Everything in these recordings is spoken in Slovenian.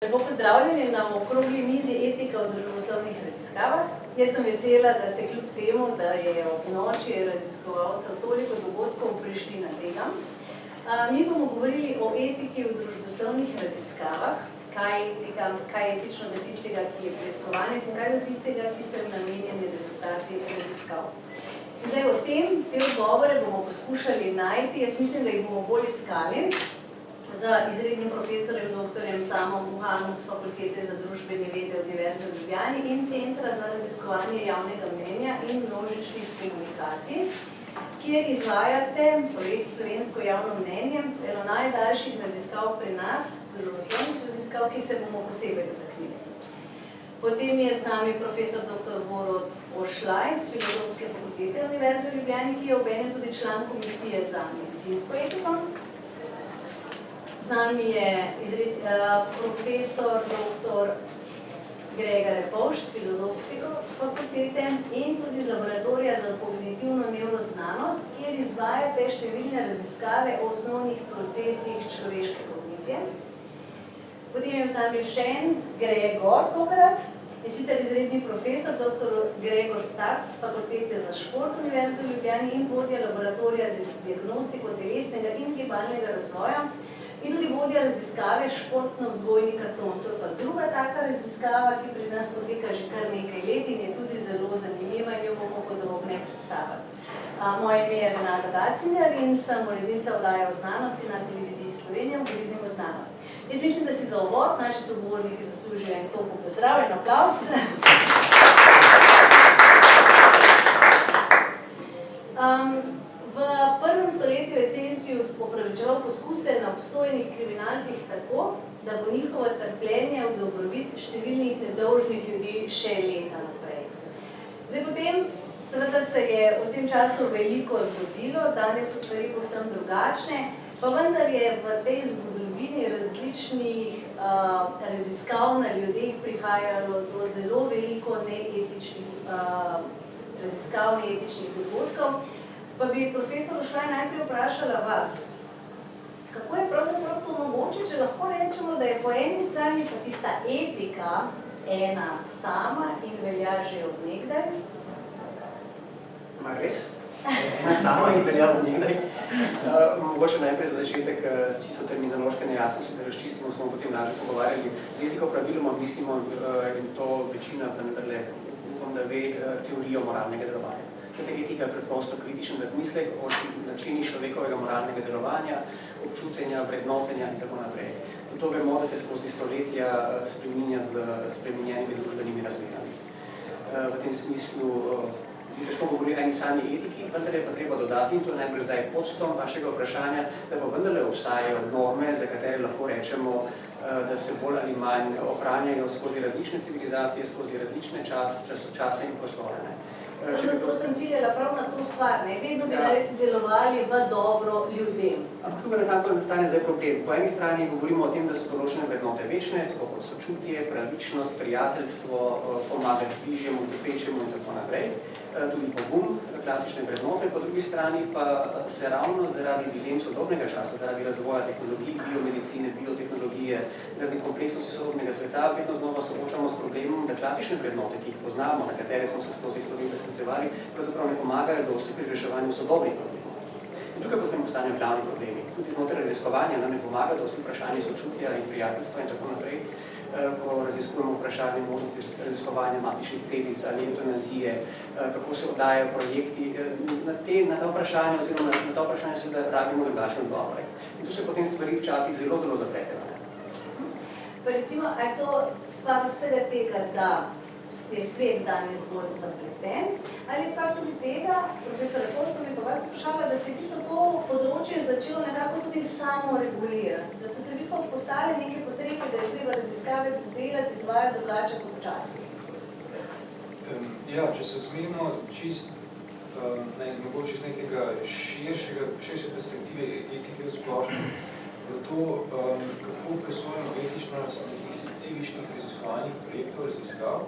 Lepo pozdravljeni na okrogli mizi Etika v družboslovnih raziskavah. Jaz sem vesela, da ste kljub temu, da je ob noči raziskovalcev toliko dogodkov prišli na tega. Mi bomo govorili o etiki v družboslovnih raziskavah, kaj je etično za tistega, ki je preiskovanec in kaj za tistega, ki so jim namenjeni rezultati raziskav. Zdaj, te odgovore bomo poskušali najti, jaz mislim, da jih bomo bolj iskali z izrednim profesorjem dr. Samom Buhanom z Fakultete za družbene vede Univerze v Ljubljani in Centra za raziskovanje javnega mnenja in množičnih komunikacij, kjer izvajate projekt Slovensko javno mnenje, eno najdaljših raziskav pri nas, družboslovnih raziskav, ki se bomo posebej dotaknili. Potem je z nami profesor dr. Borut Ošlaj z Filozofske fakultete Univerze v Ljubljani, ki je obenem tudi član komisije za medicinsko etiko. Z nami je profesor dr. Grega Repovž z Filozofske fakultete in tudi z laboratorija za kognitivno nevroznanost, kjer izvajate številne raziskave o osnovnih procesih človeške kognicije. Potem je z nami še en Gregor tokrat, je sicer izredni profesor dr. Gregor Stac z Fakultete za šport Univerze v Ljubljani in vodja laboratorija za diagnostiko telesnega in gibalnega razvoja in tudi vodja raziskave športno-vzgojni karton. To je pa druga taka raziskava, ki pri nas poteka že kar nekaj let in je tudi zelo zanimiva in jo bomo podrobneje predstavili. Moje ime je Renata Dacinger in sem urednica oddaje o znanosti na televiziji Slovenije v Griznimo znanost. Jaz mislim, da si za uvod naši sogovorniki zaslužijo en toliko pozdravljen aplavz. V prvem stoletju je Celsius opravičeval poskuse na obsojenih kriminalcih tako, da bo njihovo trpljenje v dobrobit številnih nedolžnih ljudi še leta naprej. Zdaj potem, seveda se je v tem času veliko zgodilo, danes so stvari povsem drugačne, pa vendar je v tej zgodovini različnih raziskav na ljudeh prihajalo do zelo veliko neetičnih raziskav, neetičnih dogodkov. Pa bi profesor Ošlaj najprej vprašala vas, kako je pravzaprav to mogoče, če lahko rečemo, da je po eni strani pa tista etika ena sama in velja že od nekdaj? Res? Ena sama in velja od nekdaj. Mogoče najprej za začetek čisto terminološke nejasnosti, da razčistimo, smo potem lažje pogovarjali. Z etiko praviloma mislimo, in to večina vendarle upam, da ve, teorijo moralnega delovanja. Etika je preprosto kritičen razmislek o načini človekovega moralnega delovanja, občutenja, vrednotenja in tako naprej. In to vemo, da se skozi stoletja spreminja z spremenjenimi družbenimi razmerami. V tem smislu težko govori o eni sami etiki, vendar je pa treba dodati, in to je najprej zdaj podtom vašega vprašanja, da pa vendarle obstajajo norme, za katere lahko rečemo, da se bolj ali manj ohranjajo skozi različne civilizacije, skozi različne čase in prostore. To sem ciljala prav na to stvar, ne? Vedno bi delovali v dobro ljudem. Ampak tukaj natanko nastane zdaj problem. Po eni strani govorimo o tem, da so določene vrednote večne, tako kot sočutje, pravičnost, prijateljstvo, pomagati bližjemu, trpečemu in tako naprej. Tudi pogum, klasične vrednote, po drugi strani pa se ravno zaradi dilem sodobnega časa, zaradi razvoja tehnologij, biomedicine, biotehnologije, zaradi kompleksnosti sodobnega sveta, vedno znova soočamo s problemom, da klasične vrednote, ki jih poznamo, na katere smo se skozi stoletja sklicevali, pravzaprav ne pomagajo dosti pri reševanju sodobnih problemov. In tukaj potem postanejo glavni problemi. Tudi znotraj raziskovanja nam ne pomaga dosti vprašanje sočutja in prijateljstva in tako naprej, ko raziskujemo vprašanje možnosti raziskovanja matičnih celic ali eutanazije, kako se oddajajo projekti. Na ta vprašanja oziroma na ta vprašanja seveda rabimo drugačne odgovore. In tu se potem stvari včasih zelo, zelo zapletejo. Pa recimo, a je to stvar vsega tega, da je svet danes bolj zapleten, ali je stvar tudi tega, profesor Repovž, bi pa vas vprašala, da se je v bistvu to področje začelo nekako tudi samo regulirati, da so se v bistvu postale neke potrebe, da je treba raziskave delati, izvajati drugače kot včasih. Ja, če se vzmemo čist, mogoče iz nekega širše perspektive etike v splošnem, v to, kako presojamo etičnost nekih civičnih raziskovalnih projektov raziskav,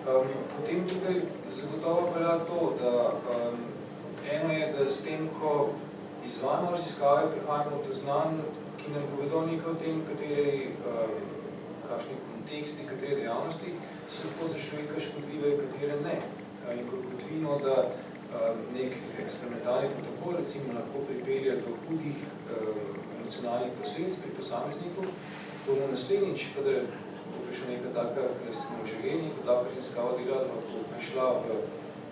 potem tukaj zagotovo velja to, da eno je, da s tem, ko izvajamo raziskave, prihajamo do znanj, ki nam povedo nekaj o tem, katere kakšni konteksti, katere dejavnosti so lahko za človeka škodljive, katere ne. In ko ugotovimo, da nek eksperimentalni protokol recimo lahko pripelje do hudih emocionalnih posledic pri posamezniku, bomo naslednjič, kadar bo prišla neka taka, ker smo želeli, ko tako raziskava delati, lahko prišla v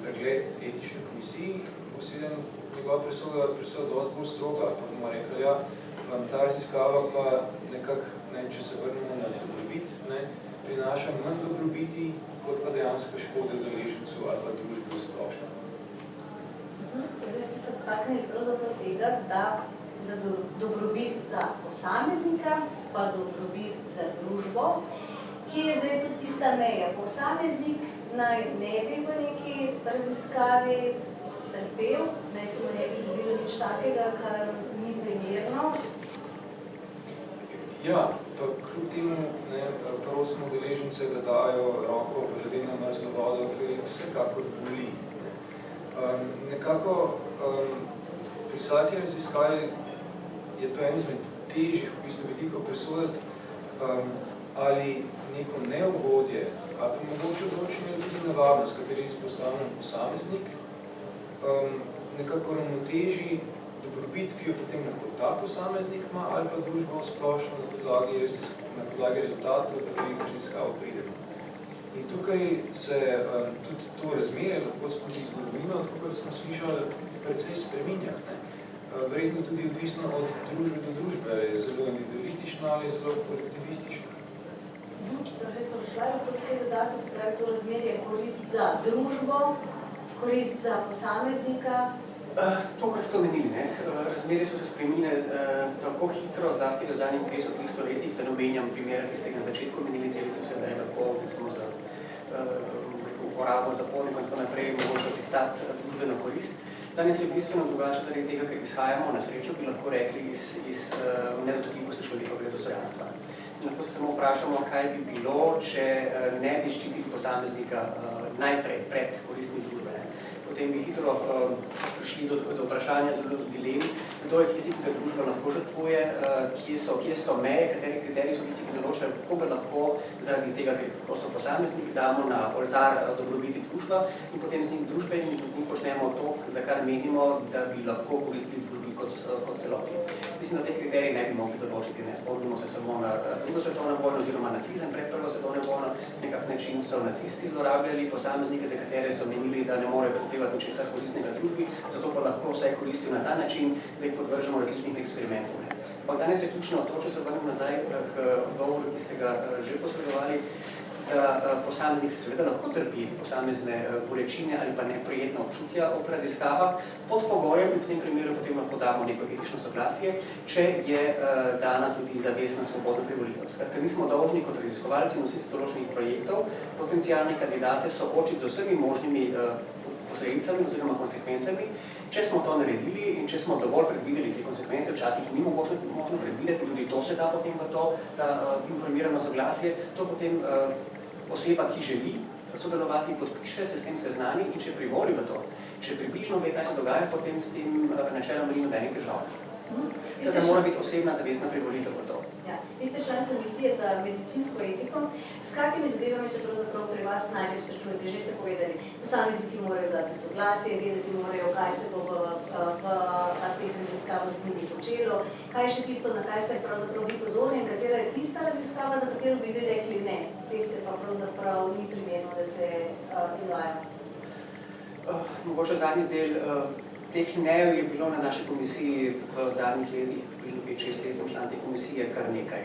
pregled etične komisiji, bo sedem njegova presoda dosti bolj stroga, pa bomo rekli, ja, ta raziskava pa nekako, če se vrnemo na dobrobit, prinaša manj dobrobiti, kot pa dejansko škode udeležencu ali pa družbi v splošno. Zdaj ste se dotaknili pravzaprav tega, da za dobrobit za posameznika, pa dobrobit za družbo, ki je zdaj tudi tista meja. Posameznik naj ne bi v neki raziskavi trpel, naj se mu ne bi zgodilo nič takega, kar ni primerno. Ja, pa kljub temu, prvo smo udeležence, da dajo roko glede na mrzlo vodo, ki vsekakor boli. Nekako pri vsaki raziskavi je to en izmed težjih v bistvu vidikov presoditi, ali neko neugodje, ali pa mogoče odločenje tudi nevarnost, kateri je izpostavljen posameznik, nekako ravnoteži dobrobit, ki jo potem lahko ta posameznik ima, ali pa družba splošno na podlagi rezultatov, do katerih se raziskava pride. In tukaj se tudi to razmerje lahko skozi zgodovino, kot smo slišali, precej spreminja. Verjetno tudi odvisno od družbe do družbe, je zelo individualistično ali zelo kolektivistično. Profesor Šlaj, lahko tukaj dodati, se pravi to razmerje korist za družbo, korist za posameznika? To, kar ste omenili, razmere so se spremenile tako hitro, zlasti v zadnjih 50-300 letih, da ne omenjam primera, ki ste ga na začetku omenili, celi so se, da je lahko, recimo, za uporabo zapornikov in tako naprej, mogoče otehtati družbeno korist. Danes je bistveno drugače zaradi tega, ker izhajamo na srečo, bi lahko rekli, iz nedotakljivosti človekovega dostojanstva. In lahko se samo vprašamo, kaj bi bilo, če ne bi ščitili posameznika najprej pred koristmi družbe. Potem bi hitro prišli do vprašanja, zelo do dilem, kdo je tisti, ki ga družba lahko žrtvuje, kje so meje, kateri kriteriji so tisti, ki določajo, koga lahko zaradi tega, ker prosto posameznik damo na oltar dobrobiti družba in potem z njim družbe in z njim počnemo to, za kar menimo, da bi lahko koristili družbi kot celoti. Mislim, da teh kriterij ne bi mogli določiti. Spomnimo se samo na drugo svetovno vojno oziroma nacizem pred prvo svetovno vojno. Nekak način so nacisti zlorabljali posameznike, za katere so menili, da ne morejo prispevati ničesar koristnega družbi, zato pa lahko vse koristijo na ta način, da jih podvržemo različnih eksperimentov. Ampak danes je ključno to, če se vrnem nazaj k govoru, ki ste ga že posredovali, da posameznik se seveda lahko trpi posamezne bolečine ali pa neprijetna občutja ob raziskavah, pod pogojem in v tem primeru potem lahko damo neko etično soglasje, če je dana tudi zavestna svobodna privolitev. Skratka, nismo dolžni kot raziskovalci nositi določenih projektov, potencialne kandidate soočiti z vsemi možnimi posledicami oziroma konsekvencami. Če smo to naredili in če smo dovolj predvideli te konsekvence, včasih ni možno predvideti, tudi to se da potem v to, da informirano soglasje, to potem oseba, ki želi sodelovati, podpiše, se s tem seznani in če privoli v to, če približno ve, kaj se dogaja, potem s tem načelom ni nobenih težav. Zdaj mora biti osebna zavestna privolitev v to. Ja. Vi ste član komisije za medicinsko etiko. S kakimi zadevami se pravzaprav pri vas najbolj srečujete? Že ste povedali, posamezniki morajo dati soglasje, vedeti morajo, kaj se bo v teh raziskavah z njimi počelo. Kaj je še tisto, na kaj ste pravzaprav vi pozorni in katera je tista raziskava, za katero bi vi rekli ne, te se pa pravzaprav ni primerno, da se izvaja? Mogoče zadnji del teh nejev je bilo na naši komisiji v zadnjih letih, približno 5-6 let sem član te komisije, kar nekaj.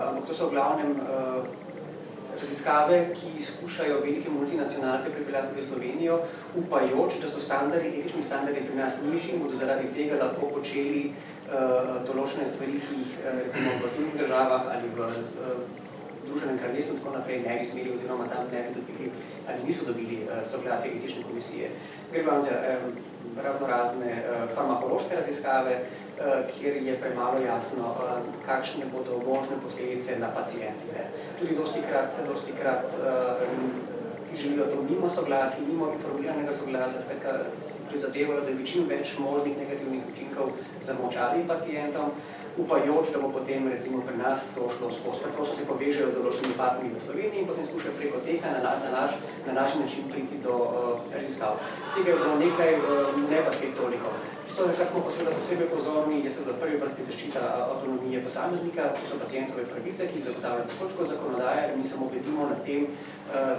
Ampak to so v glavnem raziskave, ki skušajo velike multinacionalke pripeljati v Slovenijo, upajoč, da so standardi, etični standardi pri nas nižji in bodo zaradi tega lahko počeli določene stvari, ki jih recimo v drugih državah ali v Združenem kraljestvu tako naprej ne bi smeli oziroma tam ne bi dobili ali niso dobili soglasje etične komisije. Gre vam za raznorazne farmakološke raziskave, kjer je premalo jasno, kakšne bodo možne posledice na pacienti. Tudi dostikrat ki želijo to mimo soglasij, mimo informiranega soglasja, skratka si prizadevajo, da bi čim več možnih negativnih učinkov zamolčali pacientom. upajoč, da bo potem recimo pri nas to šlo skozi. Preprosto se povežejo z določenimi partnerji v Sloveniji in potem skušajo preko tega na naš način priti do raziskav. Tega je bilo nekaj, ne pa spet toliko. Isto, kar smo posebej pozorni, je seveda prvi vrsti zaščita avtonomije posameznika, to so pacientove pravice, ki jih zagotavlja tako zakonodaja, in mi samo bedimo nad tem,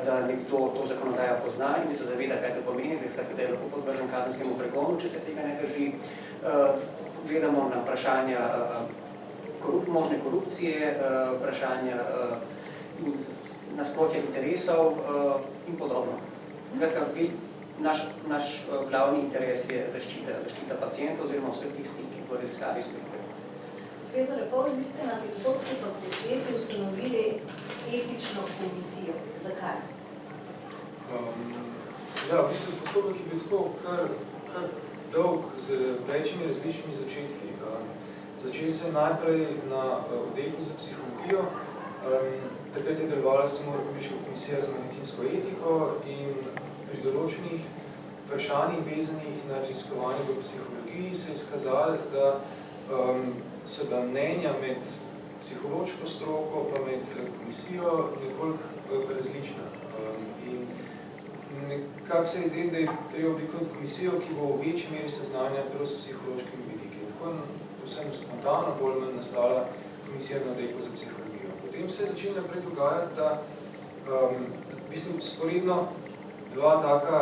da nekdo to zakonodajo pozna in da se zaveda, kaj to pomeni, da je lahko podvržen kazenskemu pregonu, če se tega ne drži. Gledamo na vprašanja možne korupcije, vprašanja nasprotja interesov in podobno. Naš glavni interes je zaščita pacientov oziroma vseh tistih, ki v raziskavi spremljajo. Profesor Repovž, vi ste na Filozofski fakulteti ustanovili etično komisijo. Zakaj? Ja, v bistvu postopek je bil tako kar dolg z večjimi različnimi začetki. Začeli se najprej na oddelku za psihologijo. Takrat je delovala samo Republiška komisija za medicinsko etiko in pri določenih vprašanjih vezanih na raziskovanje v psihologiji se je izkazalo, da so bila mnenja med psihološko stroko pa med komisijo nekoliko različna. In nekako se je zdelo, da je treba oblikovati komisijo, ki bo v večji meri seznanja prav s psihološkimi vidiki. Tako vsem spontano bolj manj nastala komisija na oddelku za psihologijo. Potem se je začelo naprej dogajati, da v bistvu sporedno dva taka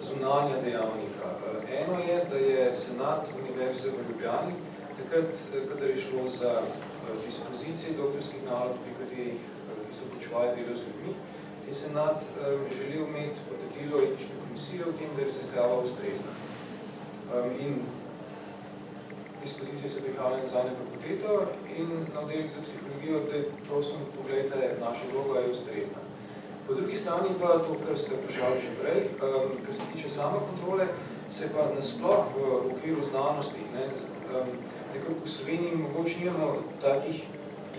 zunanja dejavnika. Eno je, da je Senat Univerze v Ljubljani, takrat, kadar je šlo za dispozicije doktorskih nalog, pri katerih so počuvali delo z ljudmi, je Senat želel imeti potrdilo etično komisijo v tem, da je raziskava ustrezna. In dispozicije so prihajale nazaj na fakulteto in na oddelek za psihologijo, da prosim, pogledajte, naša vloga je ustrezna. Po drugi strani pa to, kar ste vprašali že prej, kar se tiče samokontrole, se pa nasploh v okviru znanosti, nekako v Sloveniji mogoče nimamo takih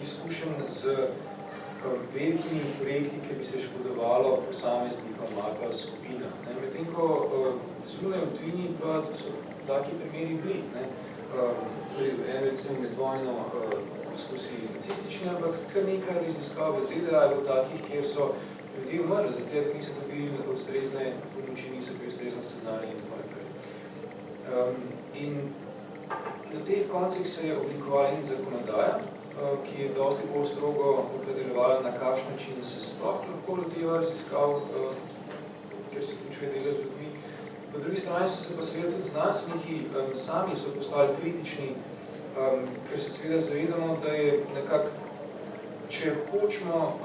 izkušenj z velikimi projekti, ki bi se škodovalo posameznikom ali pa skupinam. Medtem ko zunaj v tujini pa so taki primeri bili. En recimo med vojno poskusi nacistični, ampak kar nekaj raziskav v ZDA je bilo takih, kjer so ljudje umrli, zato ker niso dobili ustrezne pomoči, niso bili ustrezno seznanjeni in tako naprej. In na teh koncih se je oblikovala in zakonodaja, ki je dosti bolj strogo opredeljevala, na kakšen način se sploh lahko loteva raziskav, ker se vključuje delo z ljudmi. Po drugi strani so se pa seveda tudi znanstveniki sami so postali kritični, ker se seveda zavedamo, da je nekako, če hočemo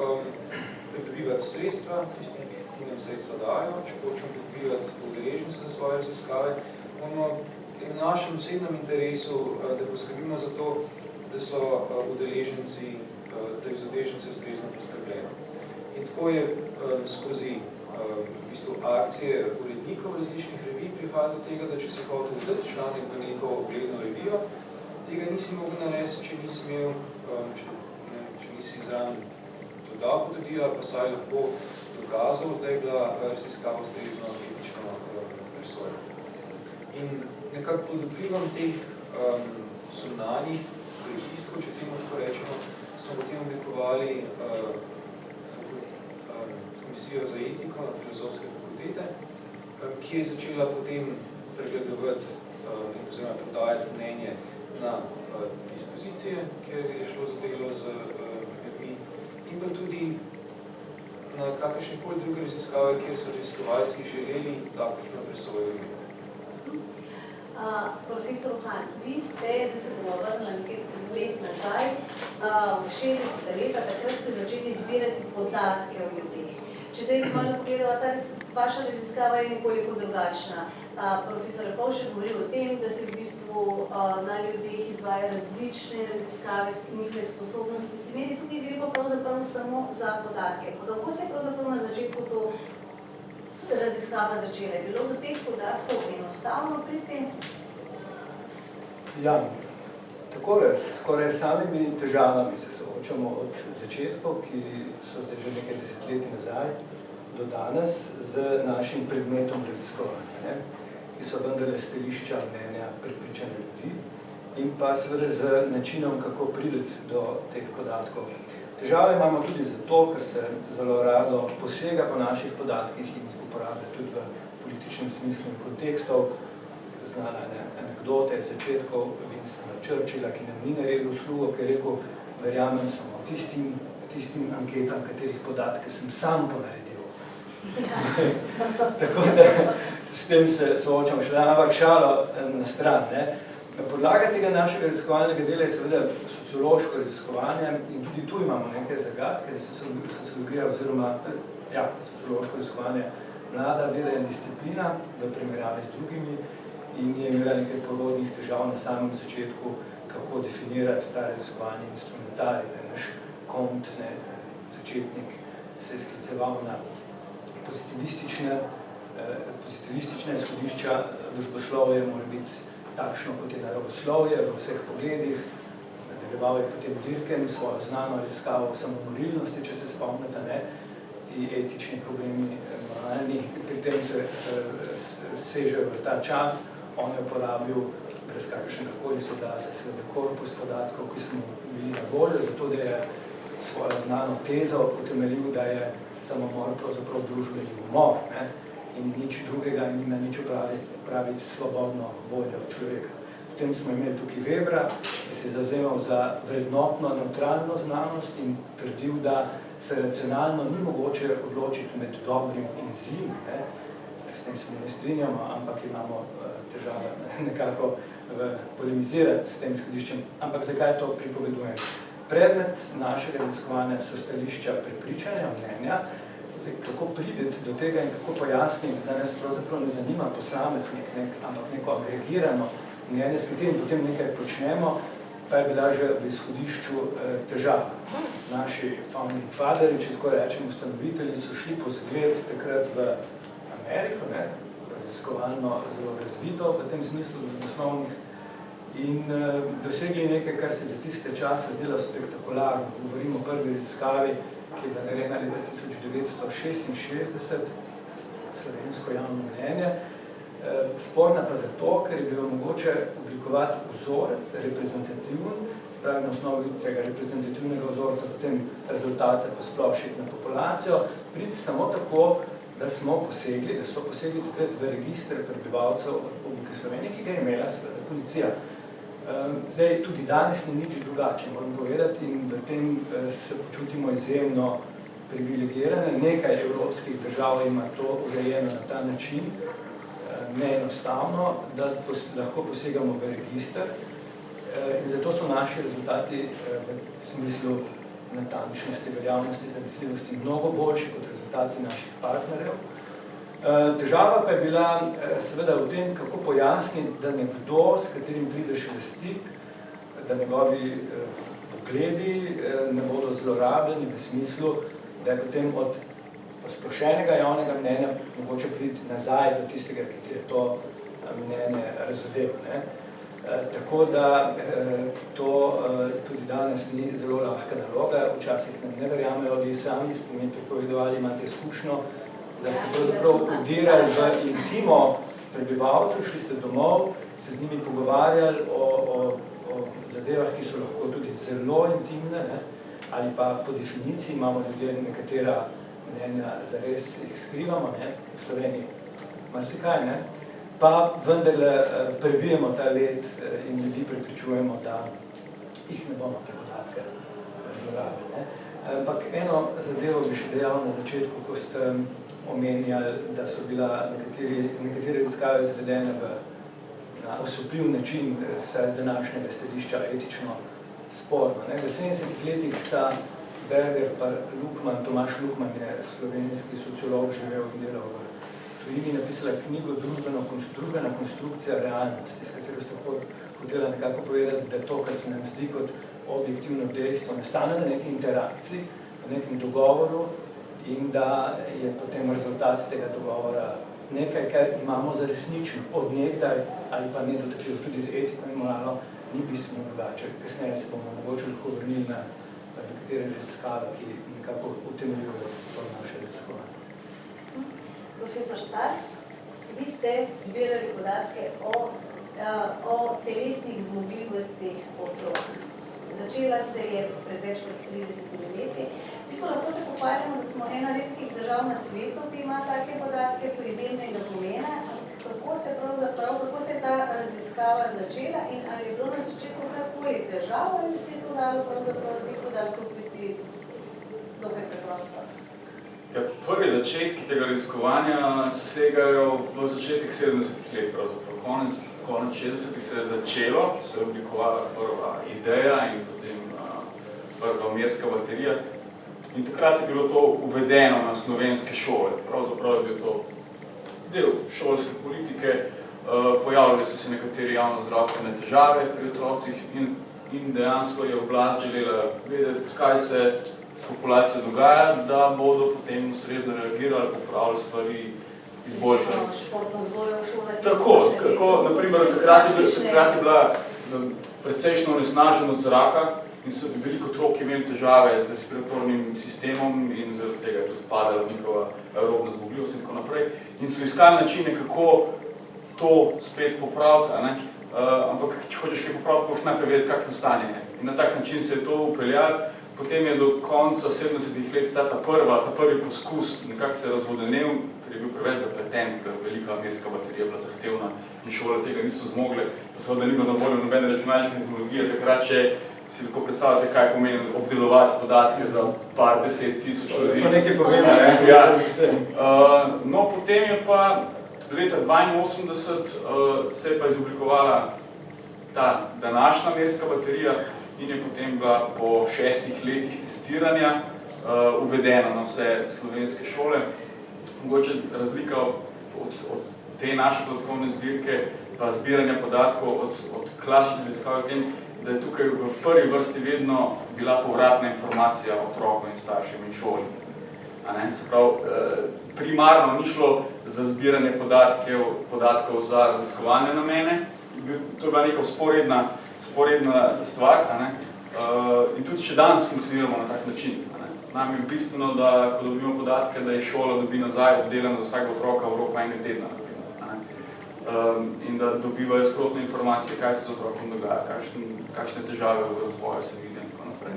pridobivati sredstva, tisti, ki nam sredstva dajo, če hočemo pridobivati udeležence za svoje raziskave, bomo v našem osebnem interesu, da poskrbimo za to, da so udeleženci, da je z udeležence ustrezno poskrbljeno. In tako je skozi v bistvu akcije urednikov različnih revij prihajalo do tega, da če se hotel vzdati članek v neko ogledno revijo, tega nisi mogel narediti, če nisi imel, če nisi zraven dodal potrdila, pa saj lahko dokazal, da je bila raziskava ustrezno etično presojena. In nekako pod vplivom teh zunanjih pritiskov, če temu tako rečemo, smo potem oblikovali komisijo za etiko na Filozofske fakultete, ki je začela potem pregledovati oziroma podajati mnenje na dispozicije, kjer je šlo za delo z ljudmi, in pa tudi na kakršnekoli druge raziskave, kjer so raziskovalci želeli takšno presojo imeti. Profesor Han, vi ste, zdaj se bomo vrnili nekaj let nazaj, v 60. leta, takrat ste začeli zbirati podatke o ljudeh. Če zdaj malo pogledamo, vaša raziskava je nekoliko drugačna. Profesor Repovž je govoril o tem, da se v bistvu na ljudeh izvaja različne raziskave, njihove sposobnosti. Se meni tudi gre pa pravzaprav samo za podatke. Kako se je pravzaprav na začetku to raziskava začela? Je bilo do teh podatkov enostavno priti? Ja, takole, skoraj samimi težavami se soočamo od začetkov, ki so zdaj že nekaj desetletij nazaj, do danes z našim predmetom raziskovanja, ki so vendarle stališča, mnenja, prepričanja ljudi. in pa seveda z načinom, kako prideti do teh podatkov. Težave imamo tudi zato, ker se zelo rado posega po naših podatkih in jih uporablja tudi v političnem smislu in kontekstov. Znana anekdote začetkov Winstona Churchilla, ki nam ni naredil uslugo, ki je rekel, verjamem samo tistim anketam, katerih podatke sem sam ponaredil. Tako da s tem se soočam še ampak šalo na stran. Podlaga tega našega raziskovalnega dela je seveda sociološko raziskovanje in tudi tu imamo nekaj zagat, ker je sociologija oziroma sociološko raziskovanje mlada veda in disciplina v primerjavi z drugimi in je imela nekaj porodnih težav na samem začetku, kako definirati ta raziskovalni instrumentarij. Naš Kont, začetnik, se je skliceval na pozitivistične izhodišča, družboslovje mora biti takšno, kot je naravoslovje v vseh pogledih. Nadaljeval je potem Dirken svojo znano raziskavo samomorilnosti, če se spomnite, ti etični problemi moralni, pri tem se sežejo v ta čas. On je uporabil brez kakršnega koli soglasja seveda korpus podatkov, ki smo bili na voljo, zato da je svojo znano tezo utemeljil, da je samomor pravzaprav družbeni umor in nič drugega in nima nič opraviti svobodno voljo človeka. Potem smo imeli tukaj Webra, ki se je zavzemal za vrednotno neutralno znanost in trdil, da se racionalno ni mogoče odločiti med dobrim in zlim. S tem se mi ne strinjamo, ampak imamo težave nekako polemizirati s tem izhodiščem. Ampak zakaj to pripovedujem? Predmet našega raziskovanja so stališča prepričanja, mnenja, kako prideti do tega in kako pojasniti, da nas pravzaprav ne zanima posameznik, ampak neko agregirano mnenje, s katerim potem nekaj počnemo, pa je bila že v izhodišču težava. Naši founding fatheri, če tako rečem, ustanovitelji, so šli po zgled takrat v Ameriko, raziskovalno zelo razvito v tem smislu družboslovnih in dosegli nekaj, kar se za tiste čase zdelo spektakularno. Govorimo o prvi raziskavi, ki je bila narejena leta 1966, slovensko javno mnenje. Sporna pa zato, ker je bilo mogoče oblikovati vzorec, reprezentativen, spravi na osnovi tega reprezentativnega vzorca, potem rezultate posplošiti na populacijo, priti samo tako, da so posegli takrat v register prebivalcev Republike Slovenije, ki ga je imela seveda policija. Zdaj, tudi danes ni nič drugače, moram povedati, in v tem se počutimo izjemno privilegirane. Nekaj evropskih držav ima to urejeno na ta način, neenostavno, da lahko posegamo v register in zato so naši rezultati v smislu natančnosti, veljavnosti, zanesljivosti mnogo boljši kot rezultati naših partnerjev. Težava pa je bila seveda v tem, kako pojasniti, da nekdo, s katerim prideš v stik, da njegovi pogledi ne bodo zlorabljeni v smislu, da je potem od posplošenega javnega mnenja mogoče priti nazaj do tistega, ki je to mnenje razodel. Tako da to tudi danes ni zelo lahka naloga, včasih nam ne verjamejo, vi sami ste mi pripovedovali, imate izkušnjo, da ste pravzaprav udirali v intimo prebivalcev, šli ste domov, se z njimi pogovarjali o zadevah, ki so lahko tudi zelo intimne, ali pa po definiciji imamo ljudje nekatera mnenja, zares jih skrivamo, v Sloveniji marsikaj, pa vendarle prebijemo ta led in ljudi prepričujemo, da jih ne bomo te podatke zlorabili. Ampak eno zadevo bi še dejal na začetku, ko ste omenjali, da so bila nekatere raziskave izvedene na osupljiv način, saj z današnjega stališča etično sporno. V 70-ih letih sta Berger pa Lukman, Tomaž Lukman je slovenski sociolog, živel in delal v tujini, napisala knjigo Družbena konstrukcija realnosti, s katero ste hotela nekako povedati, da to, kar se nam zdi kot objektivno dejstvo, nastane na neki interakciji, na nekem dogovoru in da je potem rezultat tega dogovora nekaj, kar imamo za resnično od nekdaj ali pa nedotakljivo, tudi z etiko in moralo, ni bistveno drugače. Kasneje se bomo mogoče lahko vrnili na nekatere raziskave, ki nekako utemeljujejo to naše raziskovanje. Profesor Štarc, vi ste zbirali podatke o o telesnih zmogljivostih otrok. Začela se je pred več kot 30 leti. V bistvu lahko se pohvalimo, da smo ena redkih držav na svetu, ki ima take podatke, so izjemnega pomena. Kako se je ta raziskava začela in ali je bilo na začetku karkoli težav, ali se je to dalo pravzaprav teh podatkov priti dokaj preprosto? Ja, prvi začetki tega raziskovanja segajo v začetek 70-ih let, pravzaprav. Konec 60-ih se je začelo, se je oblikovala prva ideja in potem prva merska baterija. In takrat je bilo to uvedeno na slovenske šole. Pravzaprav je bil to del šolske politike, pojavljali so se nekateri javno-zdravstvene težave pri otrocih in dejansko je oblast želela vedeti, kaj se s populacijo dogaja, da bodo potem ustrezno reagirali, popravili stvari, izboljšali. Športno vzgojo v šolah. Tako, naprimer, takrat je bila precejšnja onesnaženost zraka in so veliko otrok imeli težave z respiratornim sistemom in zaradi tega je tudi padala njihova aerobna zmogljivost in tako naprej. In so iskali načine, kako to spet popraviti, ampak če hočeš kaj popraviti, moraš najprej vedeti, kakšno stanje je. In na tak način se je to upeljalo. Potem je do konca 70-ih let ta prvi poskus nekako se razvodenel, ker je bil preveč zapleten, ker velika merska baterija bila zahtevna in šole tega niso zmogle, pa seveda ni bilo na voljo nobene računalniške tehnologije, takrat če si lahko predstavljate, kaj pomeni obdelovati podatke za par 10.000 ljudi. To nekaj povemo. No, potem je pa leta 82 se je pa izoblikovala ta današnja merska baterija in je potem bila po 6 letih testiranja uvedena na vse slovenske šole. Mogoče razlika od te naše podatkovne zbirke pa zbiranja podatkov od klasične raziskave v tem, da je tukaj v prvi vrsti vedno bila povratna informacija otrokom in staršem in šoli. Se pravi, primarno ni šlo za zbiranje podatkov za raziskovalne namene, to je bila neka sporedna stvar, in tudi še danes funkcioniramo na tak način. Nam je bistveno, da ko dobimo podatke, da je šola dobi nazaj obdelano za vsakega otroka v roku enega tedna, in da dobivajo sprotne informacije, kaj se z otrokom dogaja, kakšne težave v razvoju se vidi in tako naprej.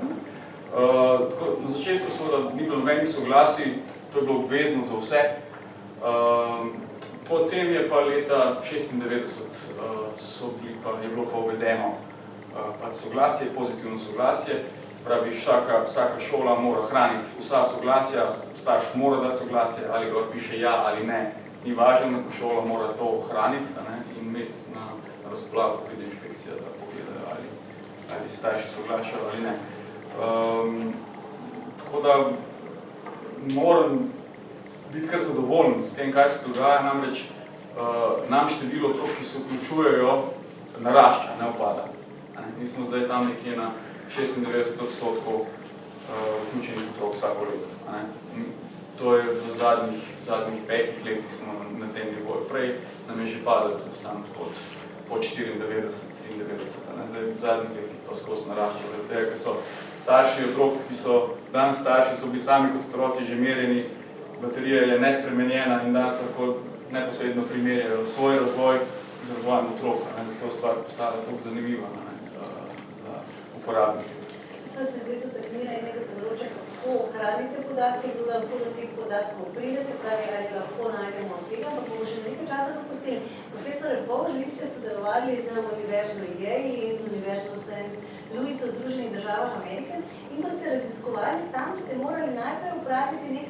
Na začetku seveda ni bilo nobenih soglasij, to je bilo obvezno za vse. Potem je pa leta 96 je bilo pa uvedeno soglasje, pozitivno soglasje, se pravi, vsaka šola mora hraniti vsa soglasja, starš mora dati soglasje, ali gor piše ja ali ne, ni važno, šola mora to hraniti in imeti na razpolago, pride inšpekcija, da pogledajo, ali starši soglašajo ali ne. Tako da moram biti kar zadovoljen s tem, kaj se dogaja, namreč nam število otrok, ki se vključujejo, narašča, ne upada. Mi smo zdaj tam nekje na 96% vključenih otrok vsako leto. To je v zadnjih 5 letih smo na tem nivoju. Prej nam je že padalo tam pod 94, 93, zdaj v zadnjih letih pa skozi narašča, zaradi tega, ker so starši otrok, ki so danes starši, so bili sami kot otroci že merjeni, baterija je nespremenjena in danes lahko neposredno primerjajo svoj razvoj z razvojem otrok, zato stvar postala toliko zanimiva za uporabnike. So se zdaj dotaknila enega področja, kako hranite podatke, kdo lahko do teh podatkov pride, se pravi, ali lahko najdemo od tega, pa bomo še nekaj časa dopustili. Profesor Repovž, vi ste sodelovali z Univerzo Yale in z Univerzo St. Louis v Združenih državah Amerike in ko ste raziskovali, tam ste morali najprej upraviti nek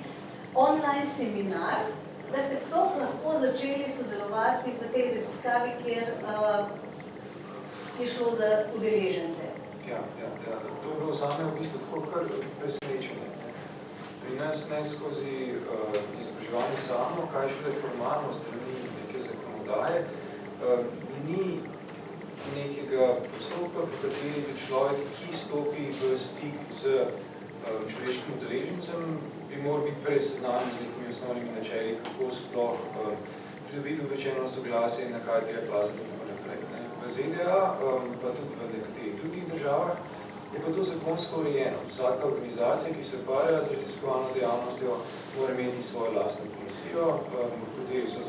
online seminar, da ste sploh lahko začeli sodelovati v tej raziskavi, kjer je šlo za udeležence. Ja. To je bilo zame v bistvu tako kar presenečenje. Pri nas ne skozi izobraževanje samo, kaj šele formalno strani neke zakonodaje, ni nekega postopka, pri kateri bi človek, ki stopi v stik z človeškim udeležencem, bi moral biti prej seznanjen z nekimi osnovnimi načeli, kako sploh pridobiti obveščeno soglasje in na kaj tega plaziti in tako naprej. V ZDA, pa tudi v nekaterih drugih državah, Je pa to zakonsko urejeno. Vsaka organizacija, ki se ukvarja z raziskovalno dejavnostjo, mora imeti svojo lastno komisijo, tudi so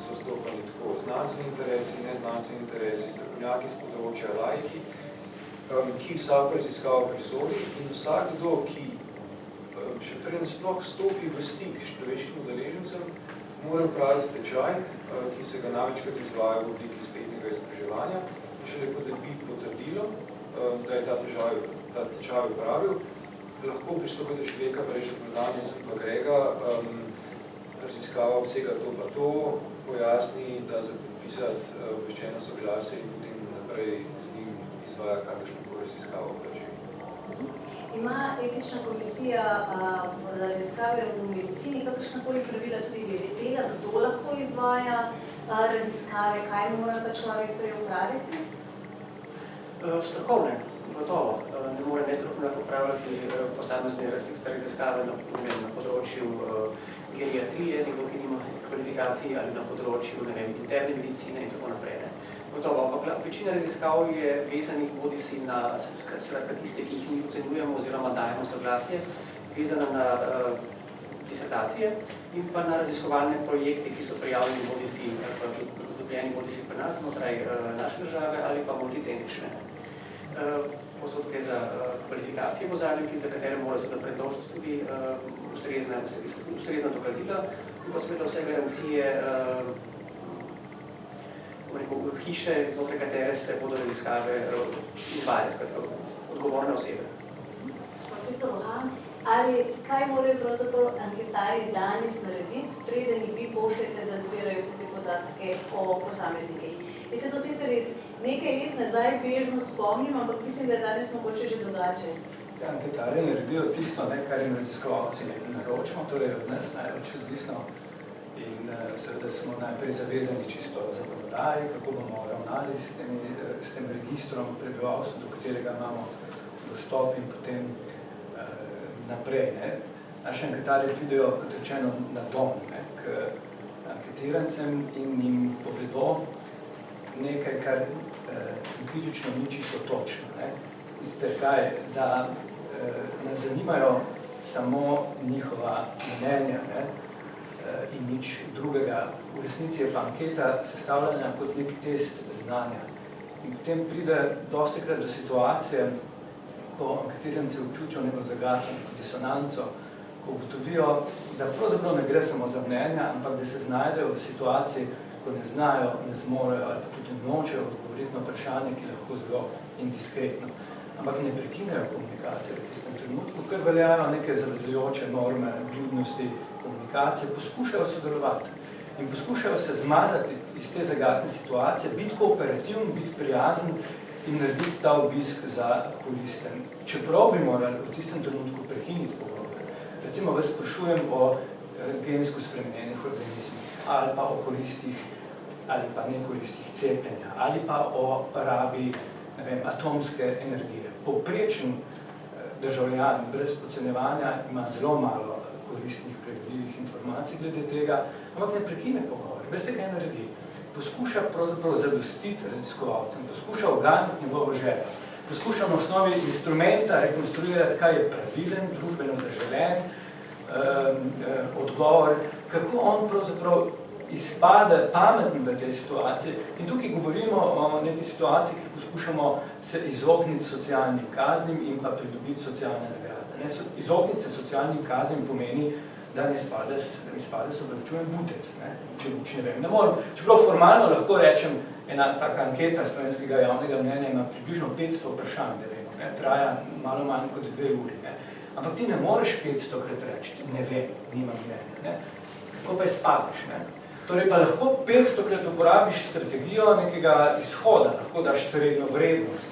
zastopani tako znanstveni interesi, neznanstveni interesi, strokovnjaki z področja laiki, ki vsako raziskavo prisodi in vsakdo, ki še preden sploh stopi v stik s človeškim udeležencem, mora upraviti tečaj, ki se ga največkrat izvaja v obliki spletnega izobraževanja, šele ko dobi potrdilo, da je ta tečaj upravil, lahko pristopi do človeka, pa reče, danes pa Grega, raziskava obsega to pa to, pojasni, da za podpisati obveščeno soglasje in potem naprej z njim izvaja kakšno raziskavo vprašanje. Ima etična komisija za raziskave v medicini kakršnakoli pravila tudi glede tega, kdo lahko izvaja raziskave, kaj mora ta človek prej opraviti? Strokovne, gotovo. Ne more nestrokovnjak opravljati posamezne raziskave na področju geriatrije, nekdo, ki nima kvalifikacij, ali na področju interne medicine in tako naprej. Gotovo, ampak večina raziskav je vezanih bodisi na tiste, ki jih mi ocenjujemo oziroma dajemo soglasje, vezana na disertacije in pa na raziskovalne projekte, ki so prijavljeni bodisi pri nas, znotraj naše države ali pa multicentrične. Posod gre za kvalifikacije v ozadju, za katere morajo se predložiti tudi ustrezna dokazila in pa seveda vse garancije hiše, znotraj katere se bodo raziskave izvajale, skratka, odgovorne osebe. Profesor Lohan, ali kaj morajo pravzaprav anketarji danes narediti, preden jih vi pošljete, da zbirajo vse te podatke o posameznikih? Jaz se to sicer res nekaj let nazaj bežno spomnim, ampak mislim, da je danes mogoče že drugače. Anketarji naredijo tisto, kar jim raziskovalci naročimo, torej od nas največ odvisno. In seveda smo najprej zavezani čisto zakonodaji, kako bomo ravnali s tem registrom prebivalstva, do katerega imamo dostop in potem naprej. Naši anketarji pridejo, kot rečeno, na dom k anketirancem in jim povedo nekaj, kar empirično ni čisto točno. Sicer kaj, da nas zanimajo samo njihova mnenja, in nič drugega. V resnici je pa anketa sestavljena kot nek test znanja. In potem pride dostikrat do situacije, ko anketiranci občutijo neko zagato, neko disonanco, ko ugotovijo, da pravzaprav ne gre samo za mnenja, ampak da se znajdejo v situaciji, ko ne znajo, ne zmorejo ali pa tudi nočejo odgovoriti na vprašanje, ki je lahko zelo indiskretno. Ampak ne prekinejo komunikacije v tistem trenutku, ker veljajo neke zavezujoče norme, vljudnosti, komunikacije, poskušajo sodelovati in poskušajo se zmazati iz te zagatne situacije, biti kooperativni, biti prijazen in narediti ta obisk za koristen. Čeprav bi morali v tistem trenutku prekiniti pogovor. Recimo vas sprašujem o gensko spremenjenih organizmih ali pa o koristih ali pa nekoristih cepljenja ali pa o rabi atomske energije. Povprečen državljan brez podcenjevanja ima zelo malo koristnih, prevedljivih informacij glede tega, ampak ne prekine pogovor. Veste, kaj naredi? Poskuša pravzaprav zadostiti raziskovalcem, poskuša oganiti njegovo željo, poskuša na osnovi instrumenta rekonstruirati, kaj je pravilen, družbeno zaželen odgovor, kako on pravzaprav izpade pameten v tej situaciji. In tukaj govorimo o neki situaciji, ki poskušamo se izogniti socialnim kaznim in pa pridobiti socialne nagrade. Izogniti se socialnim kaznim pomeni, da ne izpade se obračujem butec, če ne vem. Ne morem, čeprav formalno lahko rečem, ena taka anketa slovenskega javnega mnenja ima približno 500 vprašanj, da vemo, traja malo manj kot 2 uri. Ampak ti ne moreš 500krat reči, ne vem, nimam mnenja. Kako pa izpadeš? Torej pa lahko 500krat uporabiš strategijo nekega izhoda, lahko daš srednjo vrednost,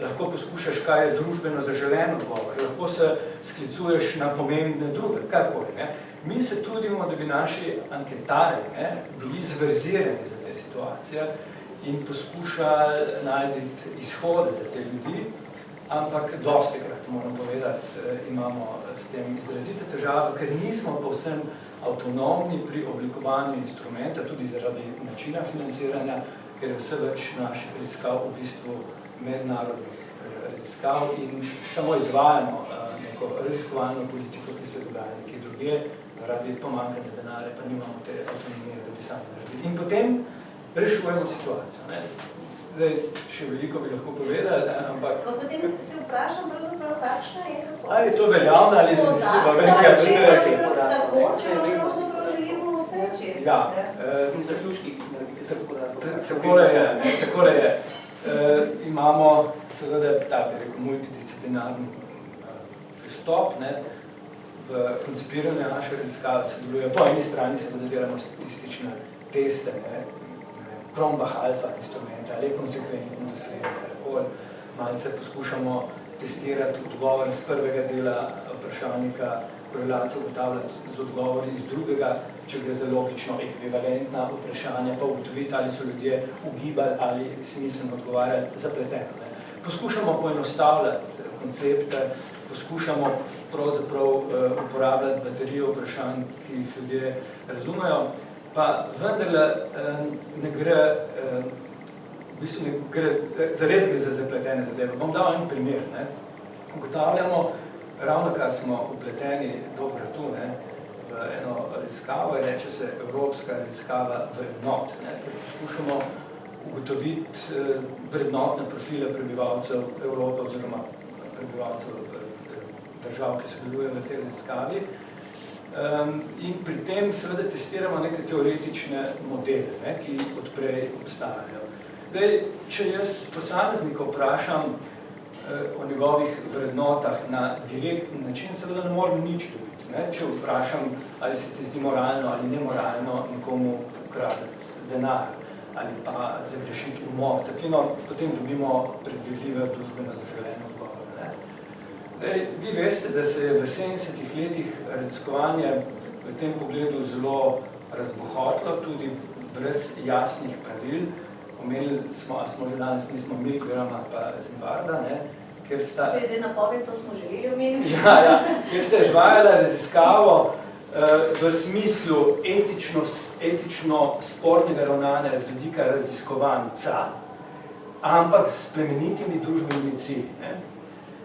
lahko poskušaš, kaj je družbeno zaželen odgovor, lahko se sklicuješ na pomembne druge, karkoli. Mi se trudimo, da bi naši anketarji bili zverzirani za te situacije in poskušali najti izhode za te ljudi, ampak dostikrat, moram povedati, imamo s tem izrazite težave, ker nismo povsem avtonomni pri oblikovanju instrumenta, tudi zaradi načina financiranja, ker je vse več naših raziskav v bistvu mednarodnih raziskav in samo izvajamo neko raziskovalno politiko, ki se dogaja nekje drugje, zaradi pomanjkanja denarja, pa nimamo te avtonomije, da bi sami naredili. In potem rešujemo situacijo. Ne? Zdaj, še veliko bi lahko povedali, ampak... Pa potem se vprašam pravzaprav, kakšna je kako... Ali je to veljavno, ali je zanesljivo? Tako, če pravzaprav želimo usteči. Ja. In zaključkih naredite se podatkov. Takole je. Imamo seveda ta, bi rekel, multidisciplinarni pristop, ne. V koncipiranju naše raziskave sodeluje po eni strani seveda delamo statistične teste, ne. Cronbach-Alpha instrumente, ali je konsekventno dosledno, malce poskušamo testirati odgovor iz prvega dela vprašalnika, korelacijo ugotavljati z odgovori iz drugega, če gre za logično ekvivalentna vprašanja, pa ugotoviti, ali so ljudje ugibali ali smiselno odgovarjali zapleteno. Poskušamo poenostavljati koncepte, poskušamo pravzaprav uporabljati baterijo vprašanj, ki jih ljudje razumejo, pa vendarle ne gre, v bistvu ne gre, zares gre za zapletene zadeve. Bom dal en primer. Ne. Ugotavljamo, ravno kar smo upleteni do vratu, ne, v eno raziskavo, reče se evropska raziskava vrednot, ne, ker poskušamo ugotoviti vrednotne profile prebivalcev Evrope oziroma prebivalcev držav, ki sodelujejo v tej raziskavi. In pri tem seveda testiramo neke teoretične modele, ne, ki odprej obstajajo. Zdaj, če jaz posameznika vprašam o njegovih vrednotah na direktni način, seveda ne moram nič dobiti. Ne. Če vprašam, ali se ti zdi moralno ali nemoralno nekomu ukradeti denar ali pa zagrešiti umor, tatvino, potem dobimo predvidljive družbeno zaželene odgovore. Ne. Zdaj, vi veste, da se je v 70-ih letih raziskovanje v tem pogledu zelo razbohotilo, tudi brez jasnih pravil. Omenili smo, a smo že danes nismo Milgrama pa Zimbarda, ne, ker sta... To je zdaj napoved, to smo želeli omeniti. Ja, ker ste izvajali raziskavo v smislu etično-sportnega ravnanja z vidika raziskovanca, ampak s plemenitimi družbenimi cilji.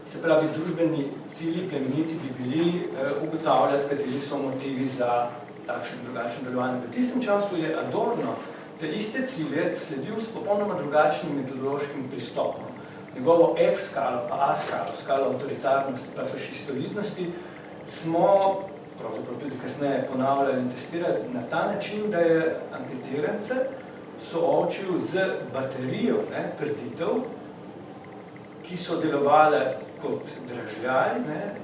Se pravi, družbeni cilji plemeniti bi bili ugotavljati, kateri so motivi za takšen drugačen delovanje. V tistem času je Adorno te iste cilje sledil s popolnoma drugačnim metodološkim pristopom. Njegovo F-skalo pa A-skalo, skalo avtoritarnosti pa fašistoidnosti, smo pravzaprav tudi kasneje ponavljali in testirali na ta način, da je anketirance soočil z baterijo trditev, ki so delovale kot dražljaj,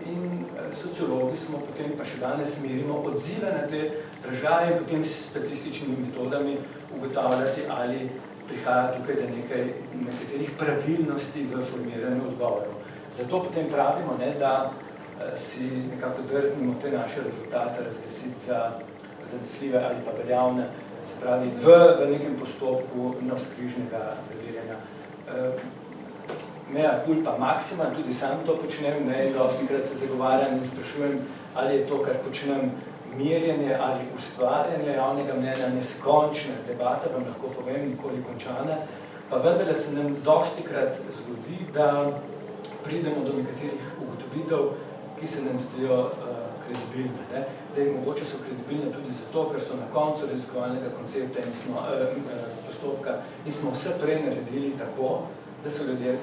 in sociologi smo potem pa še danes merimo odzive na te dražljaje in potem s statističnimi metodami ugotavljati, ali prihaja tukaj do nekaterih pravilnosti v formiranju odgovorov. Zato potem pravimo, da si nekako drznimo te naše rezultate razglasiti za zanesljive ali pa veljavne, se pravi v nekem postopku navzkrižnega preverjanja. Mea culpa maxima, tudi sam to počnem, dostikrat se zagovarjam in sprašujem, ali je to, kar počnem, merjenje ali ustvarjanje javnega mnenja, neskončna debata, vam lahko povem, nikoli končane, pa vendarle se nam dostikrat zgodi, da pridemo do nekaterih ugotovitev, ki se nam zdijo kredibilne. Zdaj, mogoče so kredibilne tudi zato, ker so na koncu raziskovalnega koncepta in postopka in smo vse prej naredili tako, da so ljudje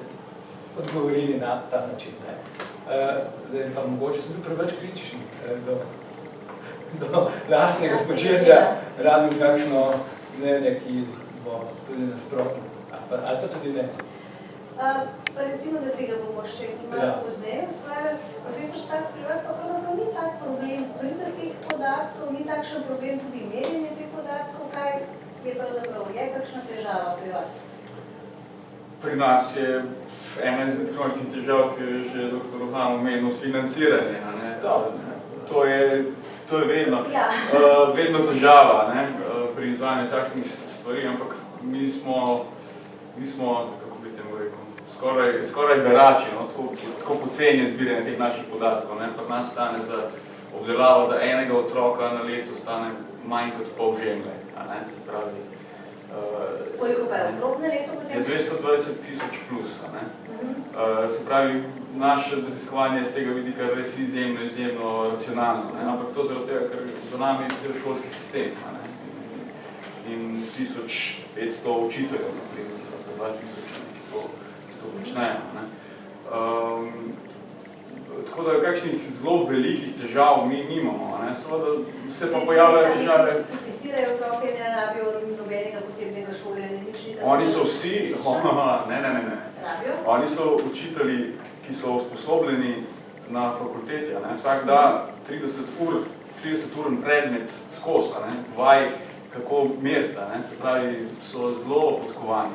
odgovorili na ta način. Zdaj, pa mogoče sem bil preveč kritični do lastnega početja, rabim kakšno mnenje, ki bo tudi nasprotno, ali pa tudi ne. Pa recimo, da si ga bomo še malo pozneje ustvarjali. Profesor Štac, pri vas pa pravzaprav ni tak problem pribor teh podatkov, ni takšen problem tudi merjenje teh podatkov, kaj je pravzaprav, je kakšna težava pri vas? Pri nas je ena izmed kroničnih težav, ki je že dr. Rohan omenil, financiranje. To je vedno težava pri izvajanju takšnih stvari, ampak mi smo, kako bi temu rekel, skoraj berači, tako poceni je zbiranje teh naših podatkov. Pri nas stane za obdelavo za enega otroka na leto stane manj kot pol žemlje. Se pravi, Koliko pa je otrok na leto potem? Je 220,000 plus. Se pravi, naše raziskovanje z tega vidika res izjemno racionalno. Ampak to zaradi tega, ker za nami je cel šolski sistem. In 1500 učiteljev, naprimer, 2000, ki to počnejo. Tako da kakšnih zelo velikih težav mi nimamo. Seveda se pa pojavljajo težave. Testirajo otroke, ne rabijo nobenega posebnega šolanja, nič ni tako. Oni so vsi, ne. Rabijo? Oni so učitelji, ki so usposobljeni na fakulteti. Vsak da 30-uren predmet skozi, vaj, kako meriti. Se pravi, so zelo podkovani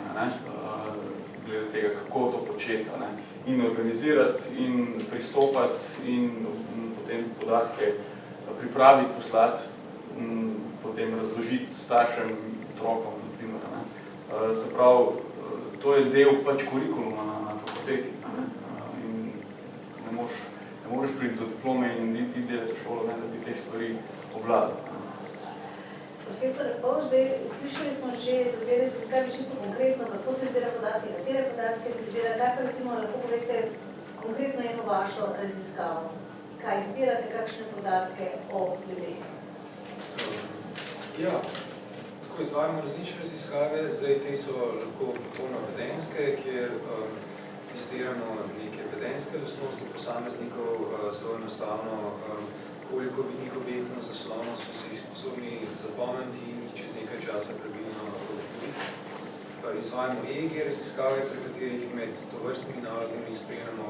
glede tega, kako to početi. In organizirati, in pristopati, in potem podatke pripraviti, poslati, potem razložiti staršem, otrokom, naprimer. Se pravi, to je del pač kurikuluma na fakulteti. In ne moreš priti do diplome in iti delati v šolo, da bi te stvari obvladal. Profesor Repovž, slišali smo že za te raziskavi čisto konkretno, kako se zbira podatke, katere podatke se zbira, kaj pa recimo lahko poveste konkretno eno vašo raziskavo. Kaj zbirate, kakšne podatke o ljudeh? Ja, tako izvajamo različne raziskave, zdaj te so lahko popolno vedenske, kjer testiramo neke vedenske lastnosti posameznikov, zelo enostavno, koliko vidnih objektov na zaslonu so se sposobni zapomniti in čez nekaj časa pravilno odgovoriti. Izvajamo EEG raziskave, pri katerih med tovrstnimi nalogami spremljamo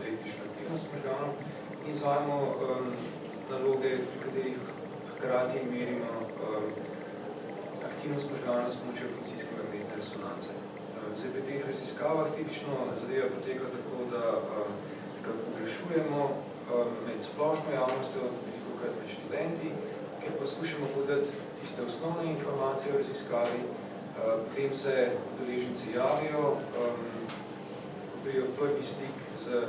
električno aktivnost možganov in izvajamo naloge, pri katerih hkrati merimo aktivnost možgana s pomočjo funkcijske magnetne resonance. Zdaj, pri teh raziskavah tipično zadeva poteka tako, da ga pogrešujemo med splošno javnostjo, velikokrat med študenti, ker poskušamo podati tiste osnovne informacije o raziskavi, potem se udeleženci javijo, ko prijo prvi stik z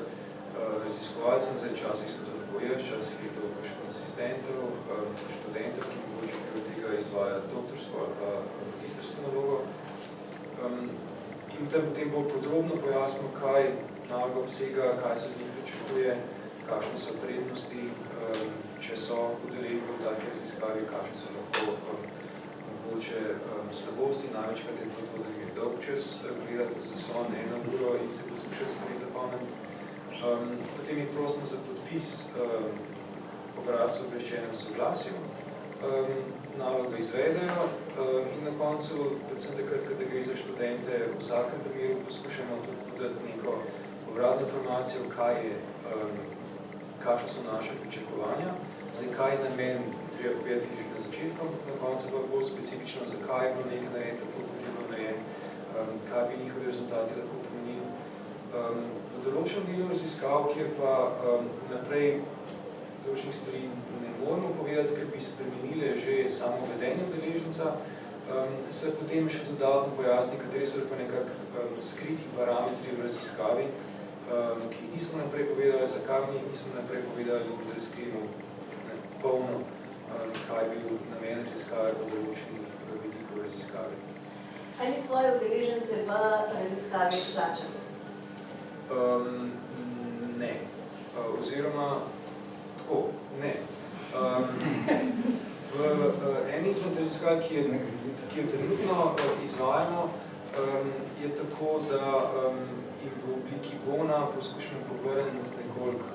raziskovalcem, zdaj včasih se to lahko je, včasih je to kakšen asistentov, študentov, ki mogoče pri tega izvaja doktorsko ali pa magistrsko nalogo. In tam potem bolj podrobno pojasnimo, kaj naloga obsega, kaj se od njih pričakuje, kakšne so prednosti, če so udeležbe v taki raziskavi, kakšne so lahko mogoče slabosti, največkrat je to, da je dolg čas gledati v zaslon 1 uro in se poskušati stvari zapomniti. Potem jih prosimo za podpis obrazca v obveščenem soglasju, nalogo izvedejo in na koncu, predvsem takrat, kada gre za študente, v vsakem primeru poskušamo tudi podati neko povratno informacijo, kakšne so naše pričakovanja, zakaj je namen, treba povedati že na začetku, na koncu pa bolj specifično, zakaj je bilo nekaj narejeno, tako kot je bilo narejeno, kaj bi njihovi rezultati lahko pomenili. V določenem delu raziskav, kjer pa naprej določenih stvari ne moramo povedati, ker bi spremenile že samo vedenje udeleženca, se potem še dodatno pojasni, kateri so pa nekako skriti parametri v raziskavi, ki jih nismo naprej povedali, zakaj njih nismo naprej povedali, da razkrijemo polno, kaj je bil namen raziskave v določenih vidikov raziskave. Ali svoje udeležence v raziskavi plačate? Ne. Oziroma, tako, ne. V eni izmed raziskav, ki jo trenutno izvajamo, je tako, da in v obliki bona poskušamo povrniti nekoliko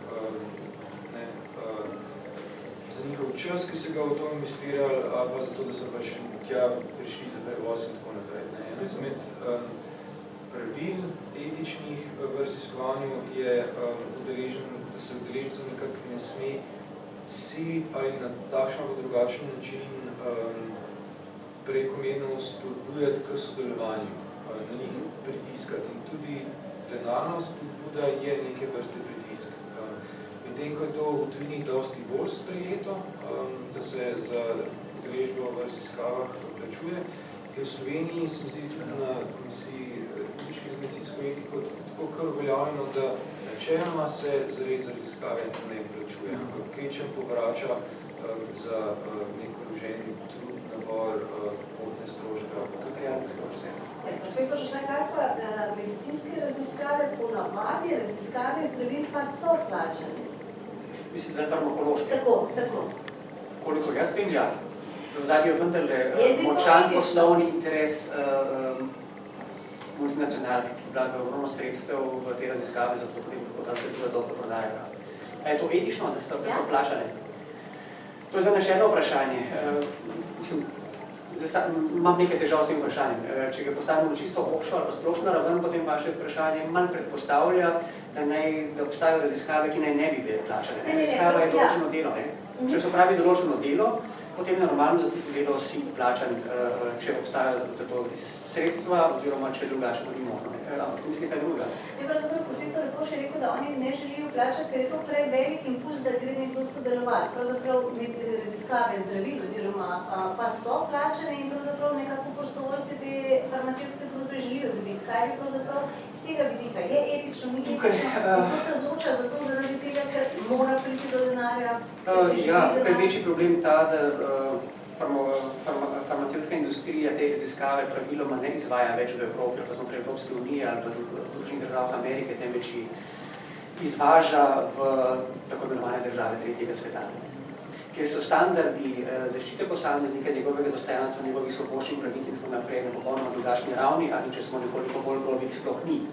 za njihov čas, ki se ga v to investirali, ali pa zato, da so pač tja prišli za prevoz in tako naprej. Eno izmed pravil etičnih v raziskovanju je, da se udeležencev nekako ne sme siliti ali na takšen ali drugačen način prekomerno spodbujati k sodelovanju, na njih pritiskati. In tudi denarna spodbuda je neke vrste pritisk. Medtem, ko je to v tujini dosti bolj sprejeto, da se za udeležbo v raziskavah plačuje, je v Sloveniji, se mi zdi tudi na Komisiji Republiške za medicinsko etiko, tako kar uveljavljeno, da načeloma se zares za raziskave ne plačuje, ampak kvečem povrača za nek vložen trud, nabor, potne stroške, eksplozijo. Profesor Šlekar, pa medicinske raziskave po navadi, raziskave zdravil pa so plačane. Mislim, za farmakološke. Tako. Koliko jaz vem, ja. V zadnji je vendarle močan poslovni interes multinacionalk, ki vlagajo ogromno sredstev v te raziskave, zato potem kako ta zdravila dobro prodajajo. A je to etično, da so plačane? To je za nas še eno vprašanje. Mislim, imam nekaj težav s tem vprašanjem. Če ga postavimo čisto obšo ali pa splošno raven, potem vaše vprašanje manj predpostavlja, da obstajajo raziskave, ki naj ne bi bile plačane. Raziskava je določeno delo. Če se pravi določeno delo, potem je normalno, da se delo vsi plačani, če obstajajo za to sredstva oziroma če drugače ni možno. Ampak se misli kaj drugega. Je pravzaprav profesor Repoš je rekel, da oni ne želijo plačati, ker je to prej velik impuls, da gre nekdo sodelovati. Pravzaprav raziskave zdravil oziroma pa so plačane in pravzaprav nekako prostovoljci te farmacevtske družbe želijo dobiti. Kaj je pravzaprav iz tega vidika? Je etično, ni etično? Kdo se odloča za to, zaradi tega, ker mora priti do denarja? Ja, tukaj je večji problem ta, da farmacevtska industrija te raziskave praviloma ne izvaja več v Evropi, pa znotraj Evropske unije ali pa v Združenih državah Amerike, temveč izvaža v tako imenovane države tretjega sveta. Ker so standardi zaščite posameznika, njegovega dostojanstva, njegovih svoboščin, pravic in tako naprej na popolnoma drugačni ravni, ali če smo nekoliko bolj grobi, sploh ni.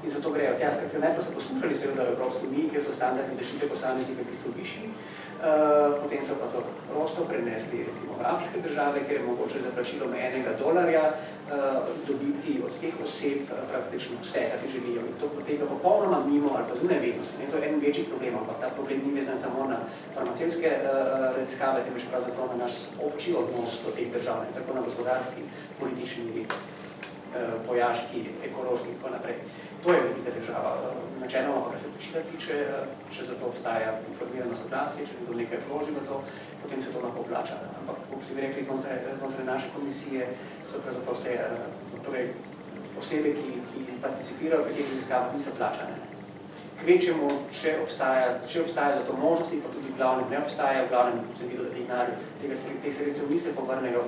In zato grejo tja, skratka, najprej so poskušali seveda v Evropski uniji, kjer so standardi zaščite posameznika bistvo višji, potem so pa to prosto prenesli recimo v afriške države, kjer je mogoče za plačilo $1 dobiti od teh oseb praktično vse, kar si želijo. In to poteka popolnoma mimo ali pa z nevednostjo. To je en večji problem, ampak ta problem ni vezan samo na farmacevtske raziskave, temveč pravzaprav na naš obči odnos do teh držav, tako na gospodarski, politični, vojaški, ekološki in tako naprej. To je velika država. Načeloma, kar se plačila tiče, če za to obstaja informirano soglasje, če nekdo nekaj vloži v to, potem se to lahko plača. Ampak, kako si bi rekli, znotraj naše komisije so pravzaprav vse osebe, ki participirajo pri teh raziskavah, niso plačane. Kvečemo, če obstaja za to možnosti, pa tudi v glavnem ne obstaja, v glavnem se videl, da teh sredstev ni se povrnejo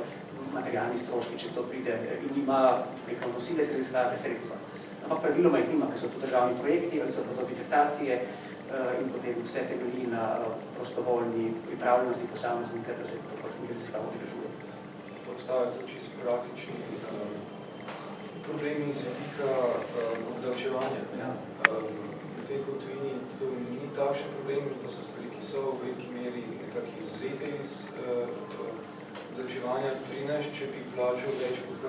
materialni stroški, če to pride in ima neko nosilec raziskave sredstva. Ampak praviloma jih nima, ker so to državni projekti ali so to disertacije in potem vse temelji na prostovoljni pripravljenosti posameznika, da se tovrstnih raziskav udeležuje. Pa obstajajo to čisto praktični problemi z vidika obdavčevanja. Medtem ko v tujini to ni takšen problem, to so stvari, ki so v veliki meri nekako izvzete iz obdavčevanja. Pri nas, če bi plačal več kot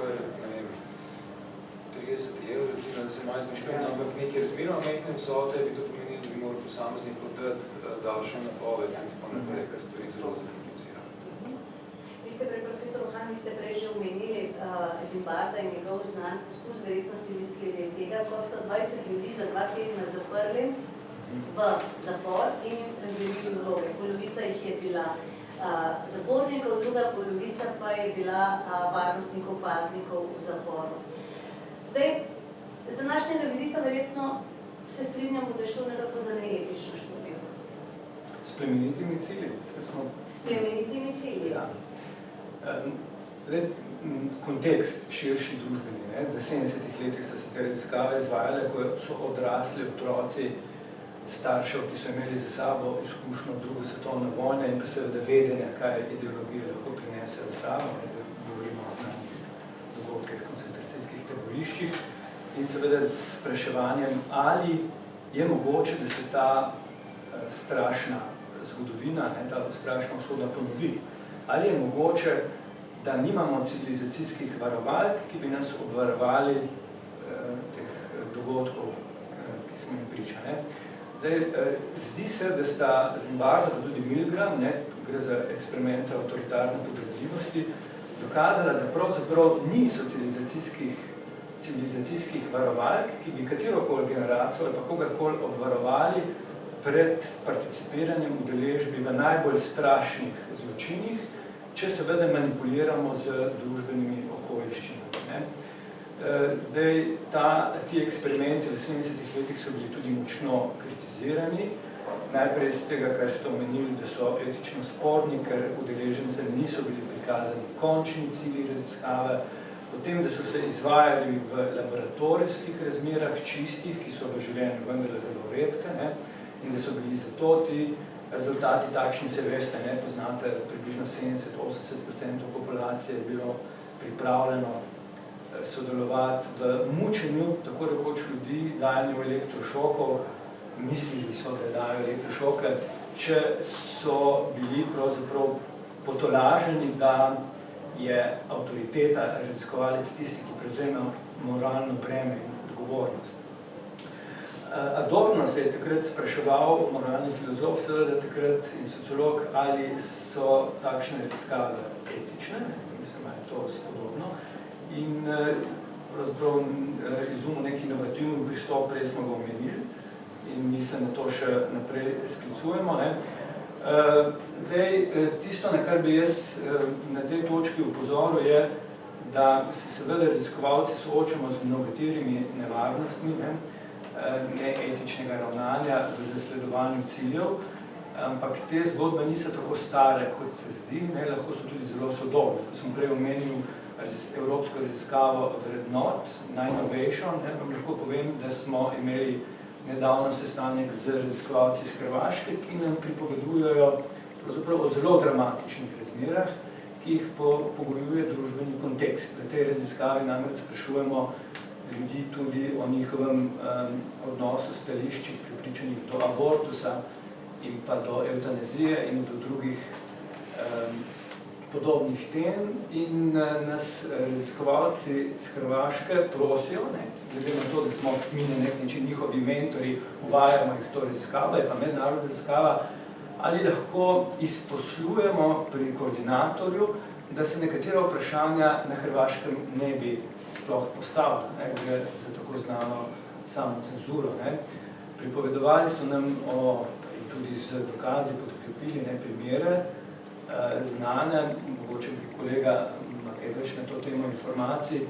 30 €, recimo, da se malo izmišljujem, ampak nekaj razmeroma majhne vsote bi to pomenilo, da bi moral posameznik oddati davčno napoved in tako naprej, kar stvari zelo zakomplicira. Vi ste prej, profesor Han, vi ste prej že omenili Zimbarda in njegov znan poskus, verjetnosti mislili tega, ko so 20 ljudi za 2 tedna zaprli v zapor in jim razdelili vloge. Polovica jih je bila zapornikov, druga polovica pa je bila varnostnikov, paznikov v zaporu. Zdaj, z današnjega vidika verjetno se strinjamo, da je šlo nekako za neetično študijo. S plemenitimi cilji. S plemenitimi cilji. Ja. Kontekst širši družbeni, v 70-ih letih so se te raziskave izvajale, ko so odrasli otroci staršev, ki so imeli za sabo izkušnjo drugo svetovne vojne in pa seveda vedenja, kaj ideologija lahko prinese v sabo, da govorimo o znanih dogodkih koncentracijskih taboriščih in seveda s spraševanjem, ali je mogoče, da se ta strašna zgodovina, ta strašna usoda ponovi. Ali je mogoče, da nimamo civilizacijskih varovalk, ki bi nas obvarovali teh dogodkov, ki smo jim priča. Zdaj, zdi se, da sta Zimbardo, pa tudi Milgram, gre za eksperimente avtoritarne podredljivosti, dokazala, da pravzaprav ni civilizacijskih varovalk, ki bi katerokoli generacijo ali pa kogarkoli obvarovali pred participiranjem udeležbi v najbolj strašnih zločinih, če seveda manipuliramo z družbenimi okoliščinami. Zdaj, ti eksperimenti v 70-ih letih so bili tudi močno kritizirani. Najprej iz tega, kar ste omenili, da so etično sporni, ker udeležencem niso bili prikazani končni cilji raziskave, potem, da so se izvajali v laboratorijskih razmerah čistih, ki so v življenju vendarle zelo redke, ne, in da so bili zato ti rezultati takšni, se veste, ne, poznate, približno 70-80% populacije je bilo pripravljeno sodelovati v mučenju, tako rekoč ljudi, dajanju elektrošokov, mislili so, da dajo elektrošoke, če so bili pravzaprav potolaženi, da je avtoriteta, raziskovalec tisti, ki prevzema moralno breme in odgovornost. Adorno se je takrat spraševal, moralni filozof, seveda takrat in sociolog, ali so takšne raziskave etične, mislim, da je to spodobno, in pravzaprav izumil nek inovativni pristop, prej smo ga omenili, in mi se na to še naprej sklicujemo. Tisto, na kar bi jaz na tej točki upozoril, je, da se seveda raziskovalci soočamo z mnogoterimi nevarnostmi, neetičnega ravnanja v zasledovanju ciljev, ampak te zgodbe niso tako stare, kot se zdi, lahko so tudi zelo sodobne. Ko sem prej omenil evropsko raziskavo vrednot, najnovejšo, vam lahko povem, da smo imeli nedavno sestanek z raziskovalci iz Hrvaške, ki nam pripovedujejo pravzaprav o zelo dramatičnih razmerah, ki jih pogojuje družbeni kontekst. V tej raziskavi namreč sprašujemo ljudi tudi o njihovem odnosu, stališčih, prepričanih do abortusa in pa do evtanazije in do drugih podobnih tem, in nas raziskovalci z Hrvaške prosijo, glede na to, da smo mi na nek način njihovi mentori, uvajamo jih to raziskavo, je pa mednarodna raziskava, ali lahko izposlujemo pri koordinatorju, da se nekatera vprašanja na Hrvaškem ne bi sploh postavila, gre za tako znano samocenzuro. Pripovedovali so nam in tudi z dokazi podkrepili primere, znane, mogoče bi kolega kaj več na to temo informacij,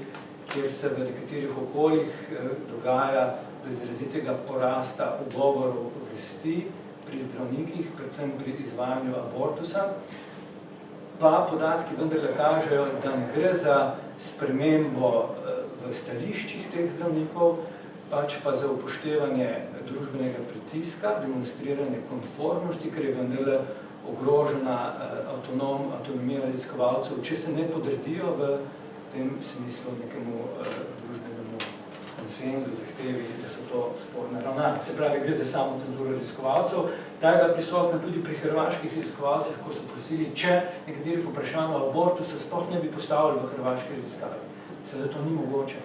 kjer se v nekaterih okoljih dogaja do izrazitega porasta ugovorov vesti pri zdravnikih, predvsem pri izvajanju abortusa, pa podatki vendarle kažejo, da ne gre za spremembo v stališčih teh zdravnikov, pač pa za upoštevanje družbenega pritiska, demonstriranje konformnosti, ker je vendarle ogrožena avtonomija raziskovalcev, če se ne podredijo v tem smislu nekemu družbenemu konsenzu, zahtevi, da so to sporne ravnanja. Se pravi, gre za samo cenzuro raziskovalcev. Ta je bila prisotna tudi pri hrvaških raziskovalcih, ko so prosili, če nekaterih vprašanj o abortusu sploh ne bi postavili v hrvaške raziskave. Seveda to ni mogoče.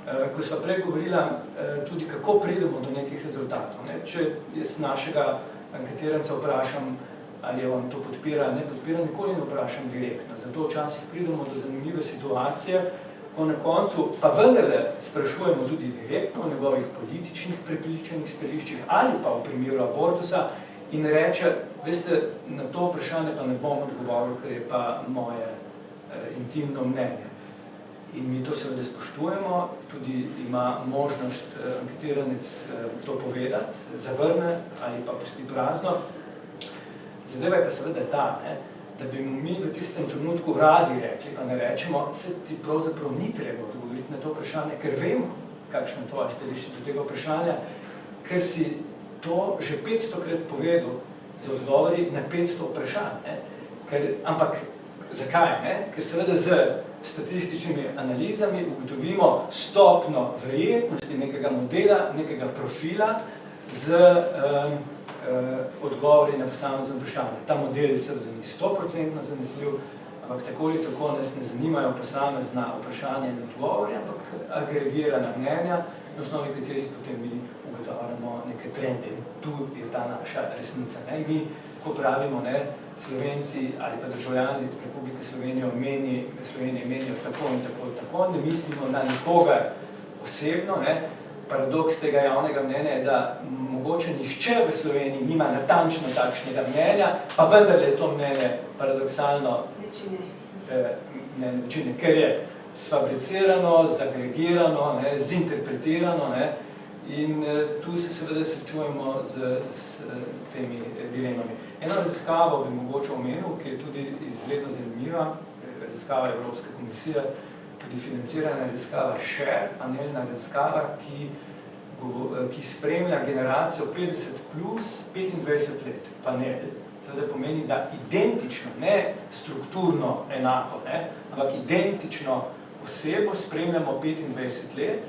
Ko sva prej govorila tudi, kako pridemo do nekih rezultatov. Če jaz našega anketiranca vprašam, ali on to podpira, ne podpira, nikoli ne vprašam direktno. Zato včasih pridemo do zanimive situacije, ko na koncu pa vendarle sprašujemo tudi direktno o njegovih političnih prepričanih stališčih ali pa v primeru abortusa in reče, veste, na to vprašanje pa ne bom odgovoril, ker je pa moje intimno mnenje. In mi to seveda spoštujemo, tudi ima možnost anketiranec to povedati, zavrne ali pa pusti prazno. Zadeva je pa seveda ta, da bi mi v tistem trenutku radi rekli, pa ne rečemo, se ti pravzaprav ni treba odgovoriti na to vprašanje, ker vemo, kakšno je tvoje stališče do tega vprašanja, ker si to že 500-krat povedal z odgovori na 500 vprašanj. Ampak zakaj? Ker seveda z statističnimi analizami ugotovimo stopno verjetnosti nekega modela, nekega profila z odgovori na posamezno vprašanje. Ta model je seveda ni 100% zanesljiv, ampak tako ali tako nas ne zanimajo posamezna vprašanja in odgovori, ampak agregirana mnenja, na osnovi katerih potem mi ugotavljamo neke trende. Tu je ta naša resnica. Mi, ko pravimo, Slovenci ali pa državljani Republike Slovenije menijo tako in tako, ne mislimo na nikogar osebno. Paradoks tega javnega mnenja je, da mogoče nihče v Sloveniji nima natančno takšnega mnenja, pa vendarle je to mnenje paradoksalno večine, ker je sfabricirano, zagregirano, zinterpretirano, in tu se seveda srečujemo z temi dilemami. Eno raziskavo bi mogoče omenil, ki je tudi izredno zanimiva, raziskava Evropske komisije, tudi financirana raziskava Share, panelna raziskava, ki spremlja generacijo 50 plus 25 let. Panel seveda pomeni, da identično, ne strukturno enako, ne, ampak identično osebo spremljamo 25 let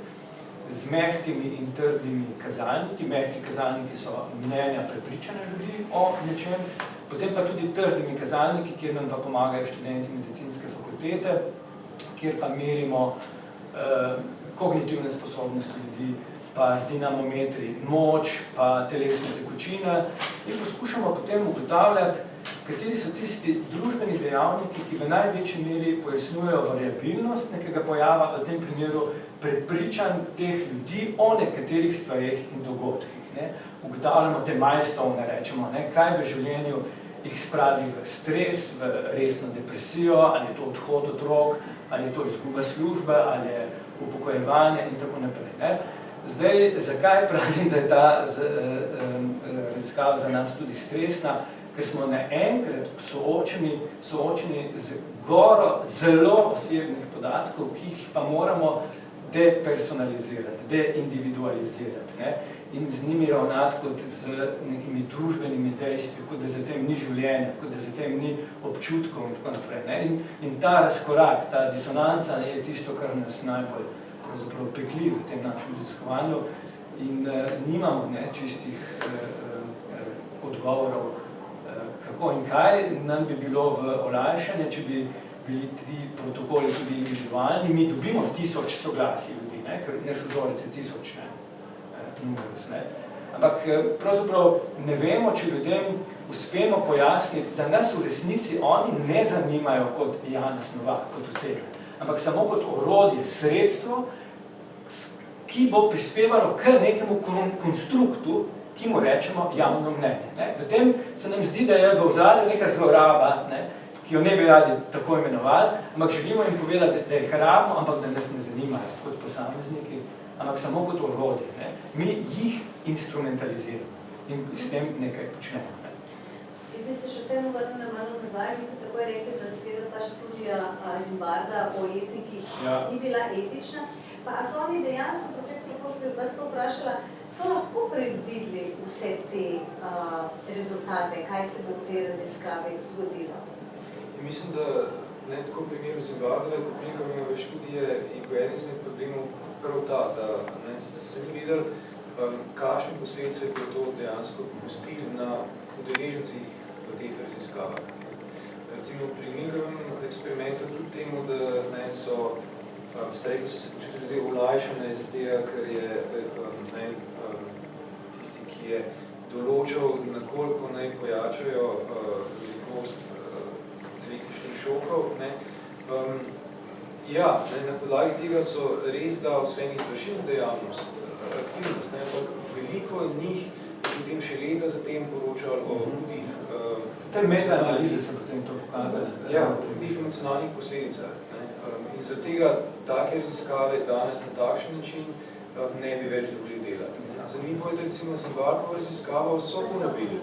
z mehkimi in trdimi kazalniki. Mehki kazalniki so mnenja prepričanja ljudi o nečem, potem pa tudi trdimi kazalniki, kjer nam pa pomagajo študenti medicinske fakultete, kjer pa merimo kognitivne sposobnosti ljudi, pa z dinamometri moč, pa telesne tekočine in poskušamo potem ugotavljati, kateri so tisti družbeni dejavniki, ki v največji meri pojasnjujejo variabilnost nekega pojava, v tem primeru prepričanj teh ljudi o nekaterih stvareh in dogodkih. Ne. Ugotavljamo te milestone, rečemo, ne, kaj v življenju jih spravi v stres, v resno depresijo, ali je to odhod otrok, ali je to izguba službe, ali je upokojevanje in tako naprej. Ne. Zdaj, zakaj pravim, da je ta raziskava za nas tudi stresna? Ker smo naenkrat soočeni z goro zelo osebnih podatkov, ki jih pa moramo depersonalizirati, deindividualizirati, ne? In z njimi ravnati kot z nekimi družbenimi dejstvi, kot da za tem ni življenja, kot da za tem ni občutkov in tako naprej. Ne? In ta razkorak, ta disonanca je tisto, kar nas najbolj pravzaprav pekli v tem našem raziskovanju in nimamo čistih odgovorov, kako in kaj. Nam bi bilo v olajšanje, če bi bili ti protokoli tudi individualni. Mi dobimo 1000 soglasij ljudi, ne? Ker naš vzorec je 1000 numerus. Ampak pravzaprav ne vemo, če ljudem uspemo pojasniti, da nas v resnici oni ne zanimajo kot Janez Novak, kot osebe, ampak samo kot orodje, sredstvo, ki bo prispevalo k nekemu konstruktu, ki mu rečemo javno mnenje. Ne? V tem se nam zdi, da je v ozadju neka zloraba, ne? Ki jo ne bi radi tako imenovali, ampak želimo jim povedati, da jih rabimo, ampak da nas ne zanimajo kot posamezniki, ampak samo kot orodje. Ne? Mi jih instrumentaliziramo in s tem nekaj počnemo. Ne? Jaz bi se še vseeno vrnila malo nazaj, mi smo takoj rekli, da seveda ta študija Zimbarda o etnikih ni bila etična. Pa so oni dejansko, profesor Koš bi vas to vprašala, so lahko predvideli vse te rezultate, kaj se bo v tej raziskavi zgodilo? Mislim, da ne tako v primeru Zimbabve, kot Blinkovove študije in po eni izmed problemov prav ta, da se ni videli, kakšne posledice bo to dejansko pustili na udeležencih v teh raziskavah. Recimo pri Blinkovem eksperimentu kljub temu, da so starejko so se počutili ljudje olajšane iz tega, ker je tisti, ki je določal, nakoliko naj pojačajo velikost električnih šokov. Na podlagi tega so res dal vse izvršilno dejavnost, aktivnost, ampak veliko njih je potem še leta zatem poročal o hudih te meta-analize so potem to pokazali. Ja, o hudih emocionalnih posledicah. In za tega take raziskave danes na takšen način ne bi več dovolili delati. Zanimivo je, da recimo Zimbardovo raziskavo so ponovili.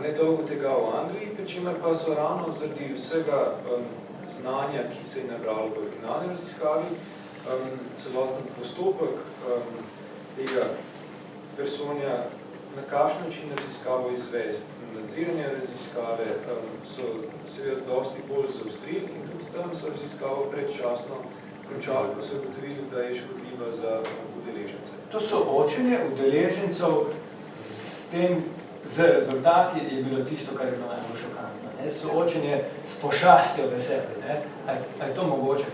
Nedolgo tega v Angliji, pri čemer pa so ravno zaradi vsega znanja, ki se je nabralo v originalni raziskavi, celoten postopek tega personja, na kakšen način raziskavo izvesti, nadziranje raziskave so seveda dosti bolj zaostrili in tudi tam so raziskavo predčasno končali, ko so ugotovili, da je škodljiva za udeležence. To soočenje udeležencev z rezultati je bilo tisto, kar je bilo najbolj šokantno. Soočenje s pošastjo v sebi. A je to mogoče?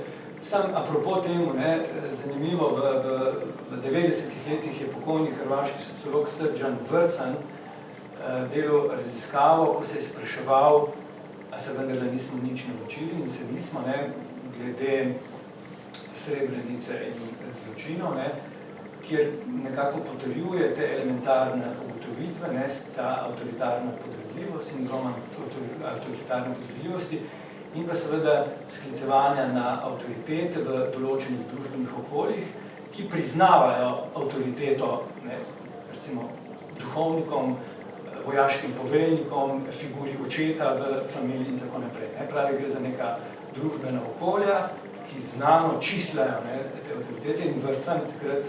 Sam apropo temu, zanimivo, v 90-ih letih je pokojni hrvaški sociolog Srđan Vrcan delal raziskavo, ko se je spraševal, a se vendarle nismo nič naučili in se nismo, glede Srebrenice in zločinov, kjer nekako potrjuje te elementarne ugotovitve, ta avtoritarna podredljivost, sindrom avtoritarne podredljivosti in pa seveda sklicevanja na avtoritete v določenih družbenih okoljih, ki priznavajo avtoriteto, recimo duhovnikom, vojaškim poveljnikom, figuri očeta v familiji in tako naprej. Pravi, gre za neka družbena okolja, ki znano čislajo te avtoritete in vrcan takrat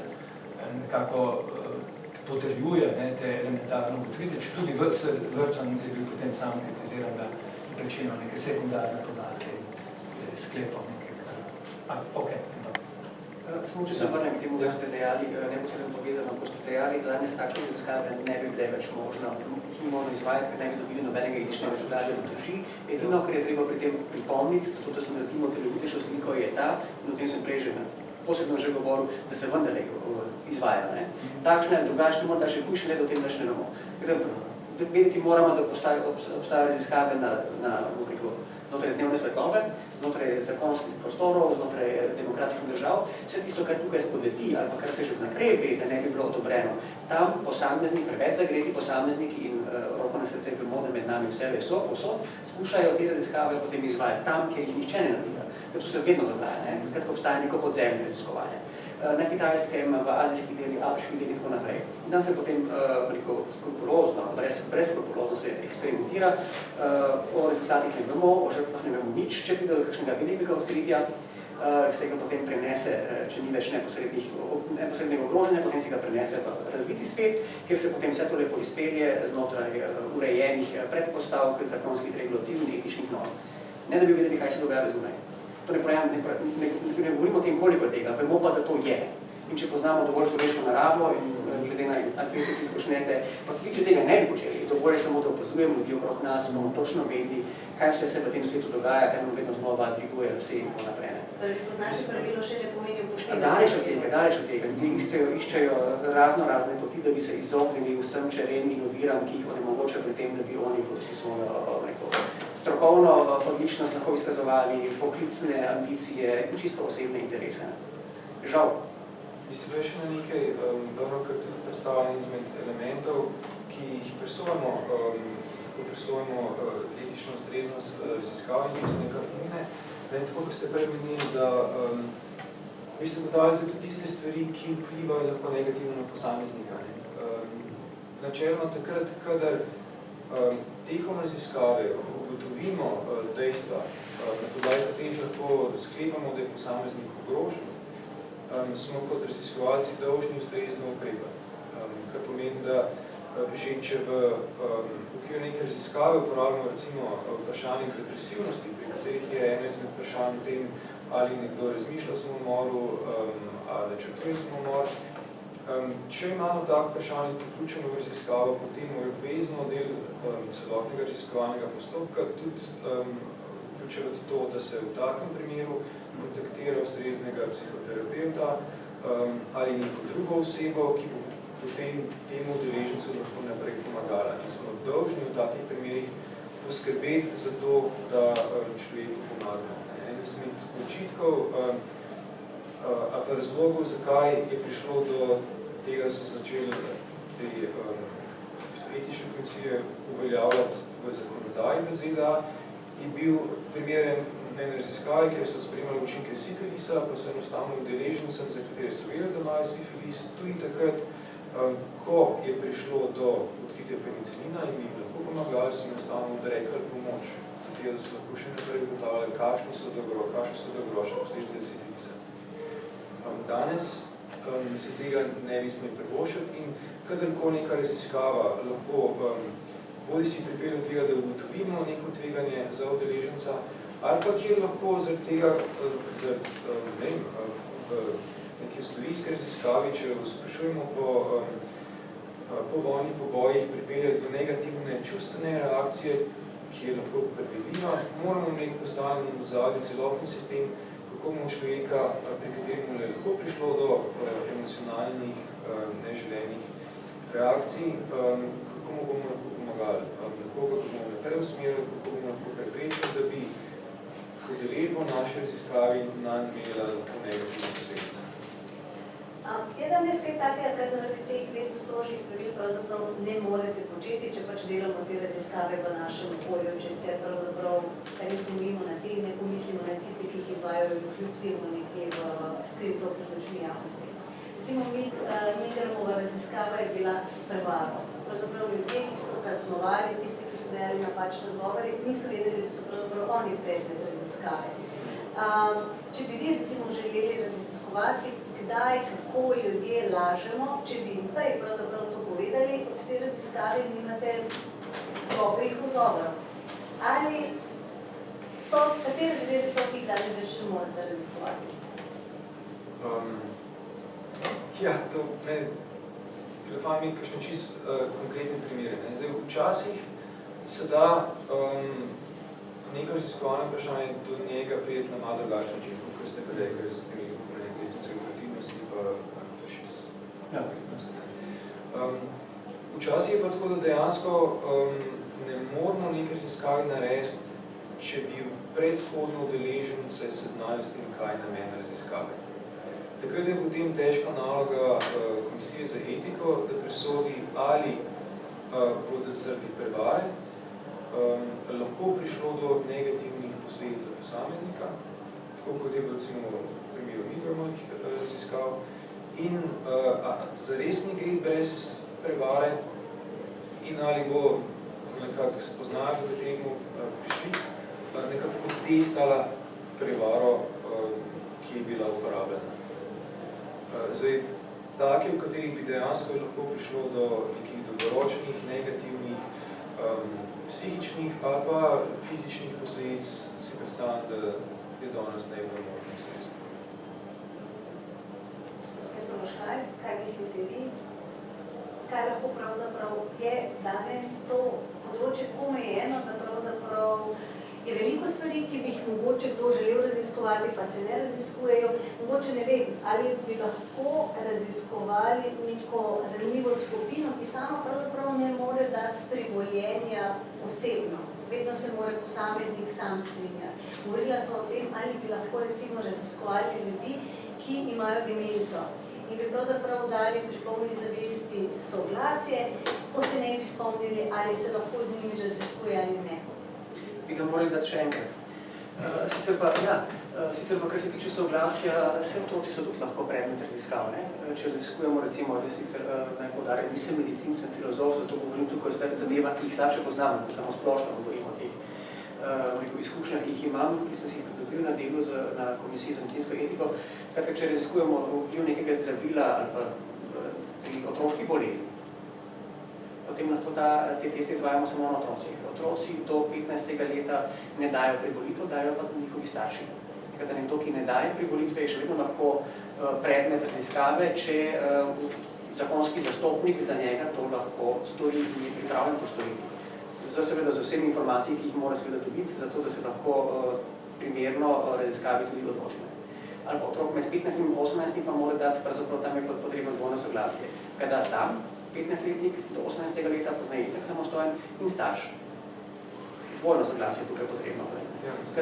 nekako potrjuje te elementarne ugotovitve, če tudi vrčan je bil potem sam kritiziran, da prečino neke sekundarne podatke in sklepov nekaj. Okay. Samo če se vrnem k temu, da ste dejali, neposredno povezano, ko ste dejali, da danes takšne raziskave ne bi bile več možno izvajati, ker ne bi dobili nobenega etičnega soglasja v drži. Edino, kar je treba pri tem pripomniti, zato da sem naredimo celovitejšo sliko, je ta, in o tem sem prej posebno že govoril, da se vendarle izvaja. Takšne, drugačne, morda še hujše, ne do tem, da še ne bomo. Vedeti moramo, da obstajajo raziskave znotraj dnevne svetlobe, znotraj zakonskih prostorov, znotraj demokratičnih držav. Vse tisto, kar tukaj spodleti ali pa kar se že vnaprej ve, da ne bi bilo odobreno, tam posamezniki, preveč zagreti posamezniki in roko na srce vemo, da med nami vse so, posod, skušajo te raziskave potem izvajati tam, kjer jih nihče ne nadzira. Ker to se vedno dogaja, skratka obstaja neko podzemno raziskovanje. Na Kitajskem, v azijskih delih, afriških delih in tako naprej. In tam se potem skrupulozno, brez skrupulozno se eksperimentira, o rezultatih ne vemo, o žrtvah ne vemo nič, če pride do kakšnega velikega odkritja, se ga potem prenese, če ni več neposrednega ogrožanja, potem se ga prenese v razviti svet, kjer se potem vse to lepo izpelje znotraj urejenih predpostavk, zakonskih regulativ in etičnih norm. Ne da bi vedeli, kaj se dogaja zunaj. To ne govorimo o tem, koliko tega, vemo pa, da to je. In če poznamo dovolj človeško naravo in glede na aktivite, ki jih počnete, pa tudi če tega ne bi počeli, dovolj je samo, da opazujemo ljudi okrog nas, bomo točno vedeli, kaj vse se v tem svetu dogaja, kaj nam vedno znova dviguje lase in tako naprej. Torej, poznaš pravilo še ne pomeni upoštevati. Daleč od tega. Ljudje iščejo razne poti, da bi se izognili vsem čerenim oviram, ki jih onemogočajo pri tem, da bi oni svojo strokovno odličnost lahko izkazovali, poklicne ambicije in čisto osebne interese. Žal. Mislim, da je še na nekaj, dobro, kar tudi predstavljamo izmed elementov, ki jih presojamo, etično ustreznost raziskav in izmed kartonine. Tako, ko ste prej menili, da vi ste podali tudi tiste stvari, ki vplivajo lahko negativno na posameznika. Načelno takrat, kadar tekom raziskave ugotovimo dejstva, na podlagi katerih lahko sklepamo, da je posameznik ogrožen, smo kot raziskovalci dolžni ustrezno ukrepati. Kar pomeni, da že če v okviru neke raziskave uporabljamo recimo vprašanje depresivnosti, pri katerih je eno izmed vprašanj o tem, ali nekdo razmišlja o samomoru ali načrtuje samomor. Če imamo tako vprašanje vključeno v raziskavo, potem je obvezno del celotnega raziskovalnega postopka tudi vključevati to, da se v takem primeru kontaktira ustreznega psihoterapeuta ali neko drugo osebo, ki bo potem temu udeležencu lahko naprej pomagala. In smo dolžni v takih primerih poskrbeti za to, da človeku pomagamo. En izmed očitkov ali pa razlogov, zakaj je prišlo do tega, so začeli te etične komisije uveljavljati v zakonodaji v ZDA, je bil primeren ene raziskave, kjer so spremljali učinke sifilisa, pa so enostavno udeležencem, za katere so vedeli, da imajo sifilis, tudi takrat, ko je prišlo do odkritja penicilina in mi lahko pomagali, so enostavno odrekali pomoč, da so lahko še naprej ugotavljali, kakšne so dolgoročne posledice sifilisa. Danes se tega ne bi smeli privoščiti in kadarkoli neka raziskava lahko bodi si pripelje tega, da ugotovimo neko tveganje za udeleženca, ali pa kjer lahko zaradi tega, v neki zgodovinski raziskavi, če sprašujemo po vojnih pobojih, pripelje do negativne čustvene reakcije, ki je lahko predvidljiva, moramo imeti postavljeno v zadnji celotni sistem, kako bomo človeka, pri katerem je lahko prišlo do emocionalnih, neželenih reakcij, kako mu bomo lahko pomagali, kako bomo naprej usmerili, kako bomo lahko preprečili, da bi udeležbo naše raziskavi nanj imela lahko negativne posledice. Je danes kaj takega, kaj zaradi teh vedno strožjih pravil pravzaprav ne morete početi, če pač delamo te raziskave v našem okolju, če se pravzaprav usmerimo na te, ne pomislimo na tiste, ki jih izvajajo kljub temu nekje v skrito pred očmi javnosti. Recimo, Mingermova raziskava je bila s prevaro. Pravzaprav ljudje, ki so kaznovali, tisti, ki so dejali napačne odgovore, niso vedeli, da so pravzaprav oni predmet raziskave. Če bi vi recimo želeli raziskovati, kdaj, kako ljudje lažemo, če bi jim prej pravzaprav to povedali, od te raziskave nimate dobrih odgovorov. Ali so, katere zadeve so, ki jih danes več ne morete raziskovati? Ja, to je fajn imeti kakšne čist konkretne primere. Zdaj, včasih se da neko raziskovalno vprašanje do njega prijeti na malo drugačen način, kot ste pa rekli, s temi listnice pa šest. Včasih je pa tako, da dejansko ne moramo neke raziskave narediti, če bi predhodno udeležence seznanili s tem, kaj je namen raziskave. Takrat je potem težka naloga Komisije za etiko, da presodi, ali bodo zaradi prevare lahko prišlo do negativnih posledic za posameznika, tako kot je bilo recimo v primeru mikromalih raziskav, in zares ne gre brez prevare, in ali bo nekako spoznali, da temu prišli, nekako tehtala prevaro, ki je bila uporabljena. Zdaj, take, v katerih bi dejansko lahko prišlo do nekih dolgoročnih, negativnih, psihičnih ali pa fizičnih posledic, si predstavljam, da je danes najbolj možnih sredstev. Kaj mislite vi? Kaj lahko pravzaprav je danes to področje omejeno, da pravzaprav je veliko stvari, ki bi jih mogoče kdo želel raziskovati, pa se ne raziskujejo. Mogoče ne vem, ali bi lahko raziskovali neko ranljivo skupino, ki sama pravzaprav ne more dati privoljenja osebno. Vedno se mora posameznik sam strinjati. Govorila smo o tem, ali bi lahko recimo raziskovali ljudi, ki imajo demenco. In bi pravzaprav dali pri polni zavesti soglasje, ko se ne bi spomnili, ali se lahko z njimi raziskuje ali ne. Bi ga morali dati še enkrat. Sicer pa, kar se tiče soglasja, vse otroci so tudi lahko predmet raziskav. Če raziskujemo, recimo, jaz sicer naj poudarjam, nisem medicin, sem filozof, zato govorim tukaj o zadevah, ki jih slabše poznam, kot samo splošno govorim o teh izkušnjah, ki jih imam, ki sem si jih pridobil na delu na Komisiji za medicinsko etiko. Če raziskujemo vpliv nekega zdravila ali pa pri otroški bolezni, potem lahko te teste izvajamo samo na otrocih. Otroci do 15. leta ne dajo privolitev, dajo pa njihovi starši. Nekdo, ki ne daje privolitve, je še vedno lahko predmet raziskave, če zakonski zastopnik za njega to lahko stori in je pripravljen to storiti. Seveda z vsemi informacijami, ki jih mora seveda dobiti, zato da se lahko primerno raziskavi tudi odločne. Ali pa otrok med 15 in 18 pa mora dati, pravzaprav tam je potrebno dvojno soglasje. Kada sam 15-letnik do 18. leta, poznaje itak samostojen in starš. Dvojno soglasje je tukaj potrebno.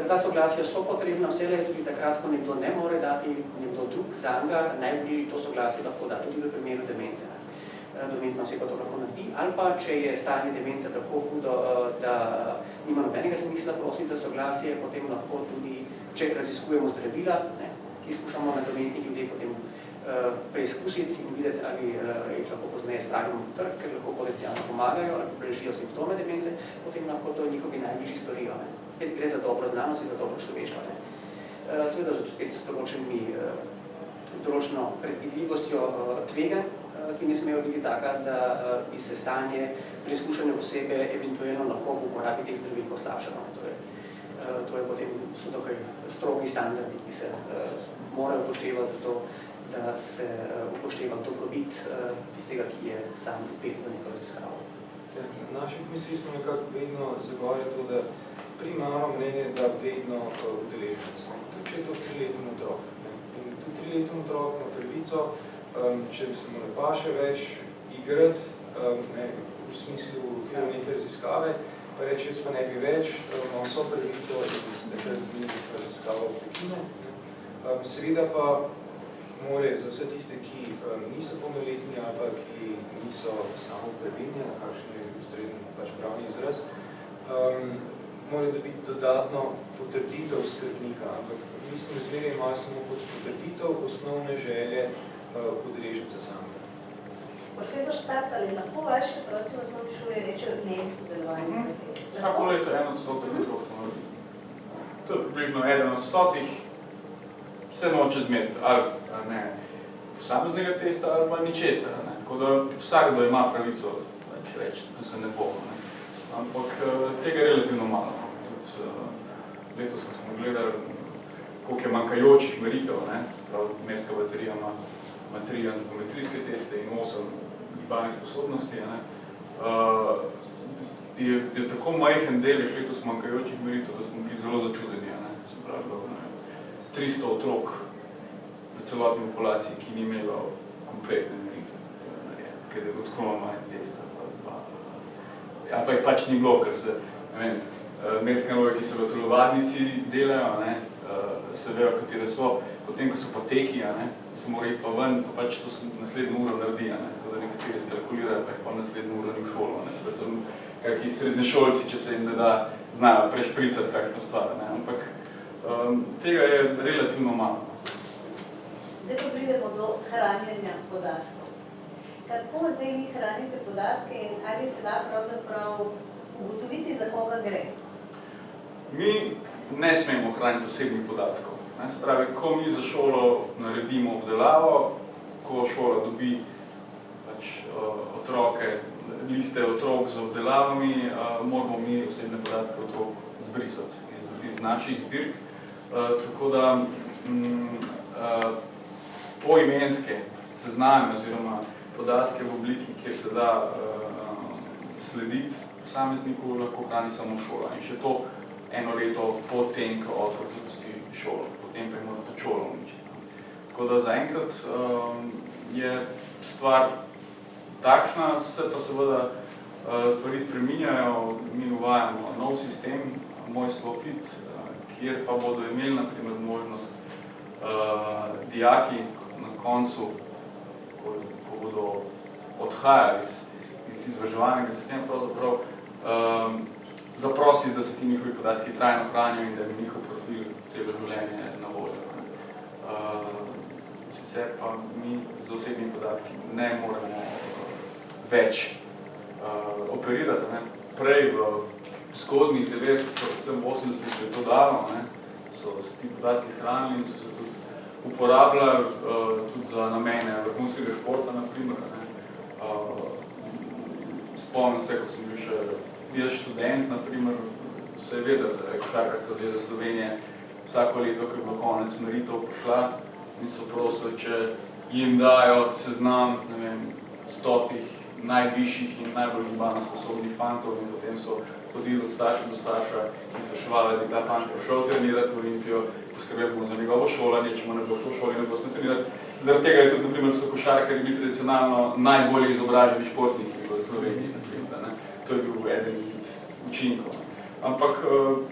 Ta soglasja so potrebna, vse tudi takrat, ko nekdo ne more dati, nekdo drug zanga, najbližji to soglasje lahko da tudi v primeru demence. Dementna oseba to lahko naredi, ali pa če je stanje demence tako hudo, da nima nobenega smisla prositi za soglasje, potem lahko tudi, če raziskujemo zdravila, ki skušamo na dementnih ljudeh potem preizkusiti in videti, ali jih lahko pozneje spravimo v trg, ker lahko potencialno pomagajo ali blažijo simptome demence, potem lahko to njihovi najbližji storijo. Gre za dobro znanost in za dobro človeštvo. Seveda spet z določeno predvidljivostjo tveganj, ki ne smejo biti taka, da bi se stanje preizkušene osebe eventualno lahko v uporabi teh zdravil poslabšalo. To je potem so dokaj strogi standardi, ki se morajo upoštevati za to, da se upošteva dobrobit tistega, ki je sam vpet v neko raziskavo. V naših mislih smo nekako vedno zagovarjali to, da primarno mnenje, da vedno udeleženec. Tudi če je to 3-letni otrok. In tudi 3-letni otrok ima pravico, če bi se mu ne paše več igrati, v smislu neke raziskave, pa reči, jaz pa ne bi več, imam vso pravico, da bi takrat z njih raziskavo prekine. Seveda pa more za vse tiste, ki niso polnoletni ali pa ki niso samo previdni, na kakšen je ustrezen pravni izraz, mora dobiti dodatno potrditev skrbnika, ampak mislim, zmeraj imajo samo potrditev osnovne želje udeleženca samega. Profesor Štac, ali lahko vaši otroci v osnovni šoli rečejo ne v sodelovanju? Vsako leto 1% otrok. To je približno 1 od 100. se noče zmeriti ali ne posameznega testa ali pa ničesar. Tako da vsakdo ima pravico reči, da se ne bo. Ne. Ampak tega je relativno malo. Tudi letos smo gledali, koliko je manjkajočih meritev. Merska baterija ima 3 antropometrijske teste in 8 gibalnih sposobnosti. Je tako majhen delež letos manjkajočih meritev, da smo bili zelo začudeni. Se pravi, 300 otrok v celotni populaciji, ki ni imelo kompletne meritve, ker je odklonil manj testa. Pa jih pač ni bilo, ker se, merske naloge, ki se v telovadnici delajo, se vejo, katere so, potem, ko so pa teki, se mora iti pa ven, pa pač to se naslednjo uro naredi, tako da nekateri skalkulirajo, pa jih pa naslednjo uro ni v šolo, predvsem kakšni srednješolci, če se jim ne da, znajo prešpricati kakšno stvar, ampak tega je relativno malo. Zdaj pa pridemo do hranjenja podatkov. Kako zdaj vi hranite podatke in ali se da pravzaprav ugotoviti, za koga gre? Mi ne smemo hraniti osebnih podatkov. Se pravi, ko mi za šolo naredimo obdelavo, ko šola dobi otroke, liste otrok z obdelavami, moramo mi osebne podatke otrok zbrisati iz naših zbirk. Tako da poimenske sezname oziroma podatke v obliki, kjer se da slediti posamezniku, lahko hrani samo šola. In še to eno leto po tem, ko otrok zapusti šolo. Potem pa jih mora tudi šolo uničiti. Tako da zaenkrat je stvar takšna, se pa seveda stvari spreminjajo. Mi uvajamo nov sistem, Moj Slofit, kjer pa bodo imeli na primer možnost dijaki na koncu, ko bodo odhajali iz izobraževalnega sistema, pravzaprav zaprositi, da se ti njihovi podatki trajno hranijo in da je njihov profil celo življenje na voljo. Sicer pa mi z osebnimi podatki ne moremo več operirati. Prej v zgodnjih 90, predvsem 80 se je to dalo, so se ti podatki hranili in so se tudi uporabljali tudi za namene vrhunskega športa, na primer. Spomnim se, ko sem bil še jaz študent, na primer, se je vedel, da je Košarkarska zveza Slovenije vsako leto, ko je bilo konec meritev, prišla in so prosili, če jim dajo seznam, ne vem, 100 najvišjih in najbolj gibalno sposobnih fantov in potem so hodili od starša do starša in spraševali, da bi ta fant prišel trenirati v Olimpijo, poskrbeli bomo za njegovo šolanje, če mu ne bo šlo v šoli, ne bo sme trenirati. Zaradi tega je tudi, na primer, so košarkarji bili tradicionalno najbolj izobraženi športniki v Sloveniji. To je bil eden učinkov. Ampak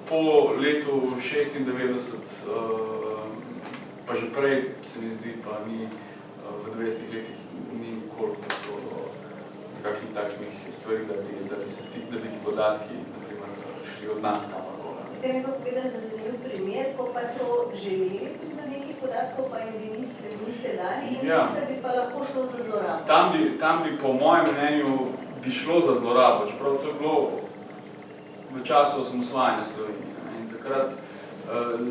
po letu 96, pa že prej, se mi zdi, pa ni v 90 letih ni nikoli prišlo do kakšnih takšnih stvari, da bi ti podatki, na primer, šli od nas kamorkoli. Ste mi pa povedali za zanimiv primer, ko pa so želeli priti do nekih podatkov, pa jim vi niste dali in da bi pa lahko šlo za zlorabo. Tam bi po mojem mnenju bi šlo za zlorabo, čeprav to je bilo v času osamosvajanja Slovenije. In takrat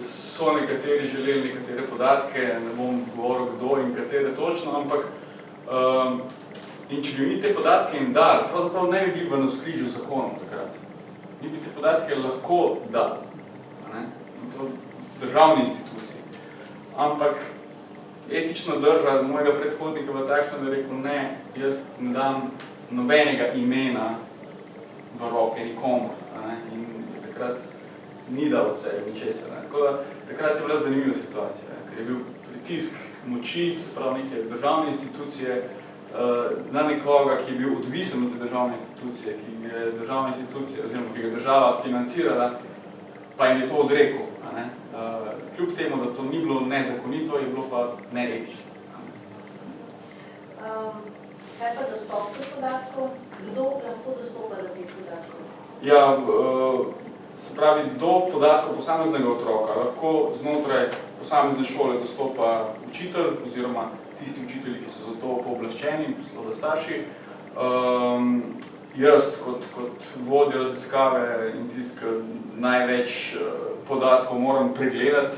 so nekateri želeli nekatere podatke, ne bom govoril kdo in katere točno, ampak in če bi mi te podatke jim dali, pravzaprav ne bi bili v navzkrižju z zakonom takrat. Mi bi te podatke lahko dali. In to državni instituciji. Ampak etična drža mojega predhodnika v takšno, da je rekel, ne, jaz ne dam nobenega imena v roke nikomu. In takrat ni dal od sebe ničesar. Tako da takrat je bila zanimiva situacija, ker je bil pritisk moči, se pravi neke državne institucije, na nekoga, ki je bil odvisen od te državne institucije, ki je državna institucija, oziroma ki ga država financirala, pa jim je to odrekel. Kljub temu, da to ni bilo nezakonito, je bilo pa neetično. Kaj pa dostop do podatkov? Kdo lahko dostopa do teh podatkov? Ja, se pravi, do podatkov posameznega otroka lahko znotraj posamezne šole dostopa učitelj oziroma tisti učitelji, ki so za to pooblaščeni, seveda starši. Jaz kot vodja raziskave in tisti, ki največ podatkov moram pregledati,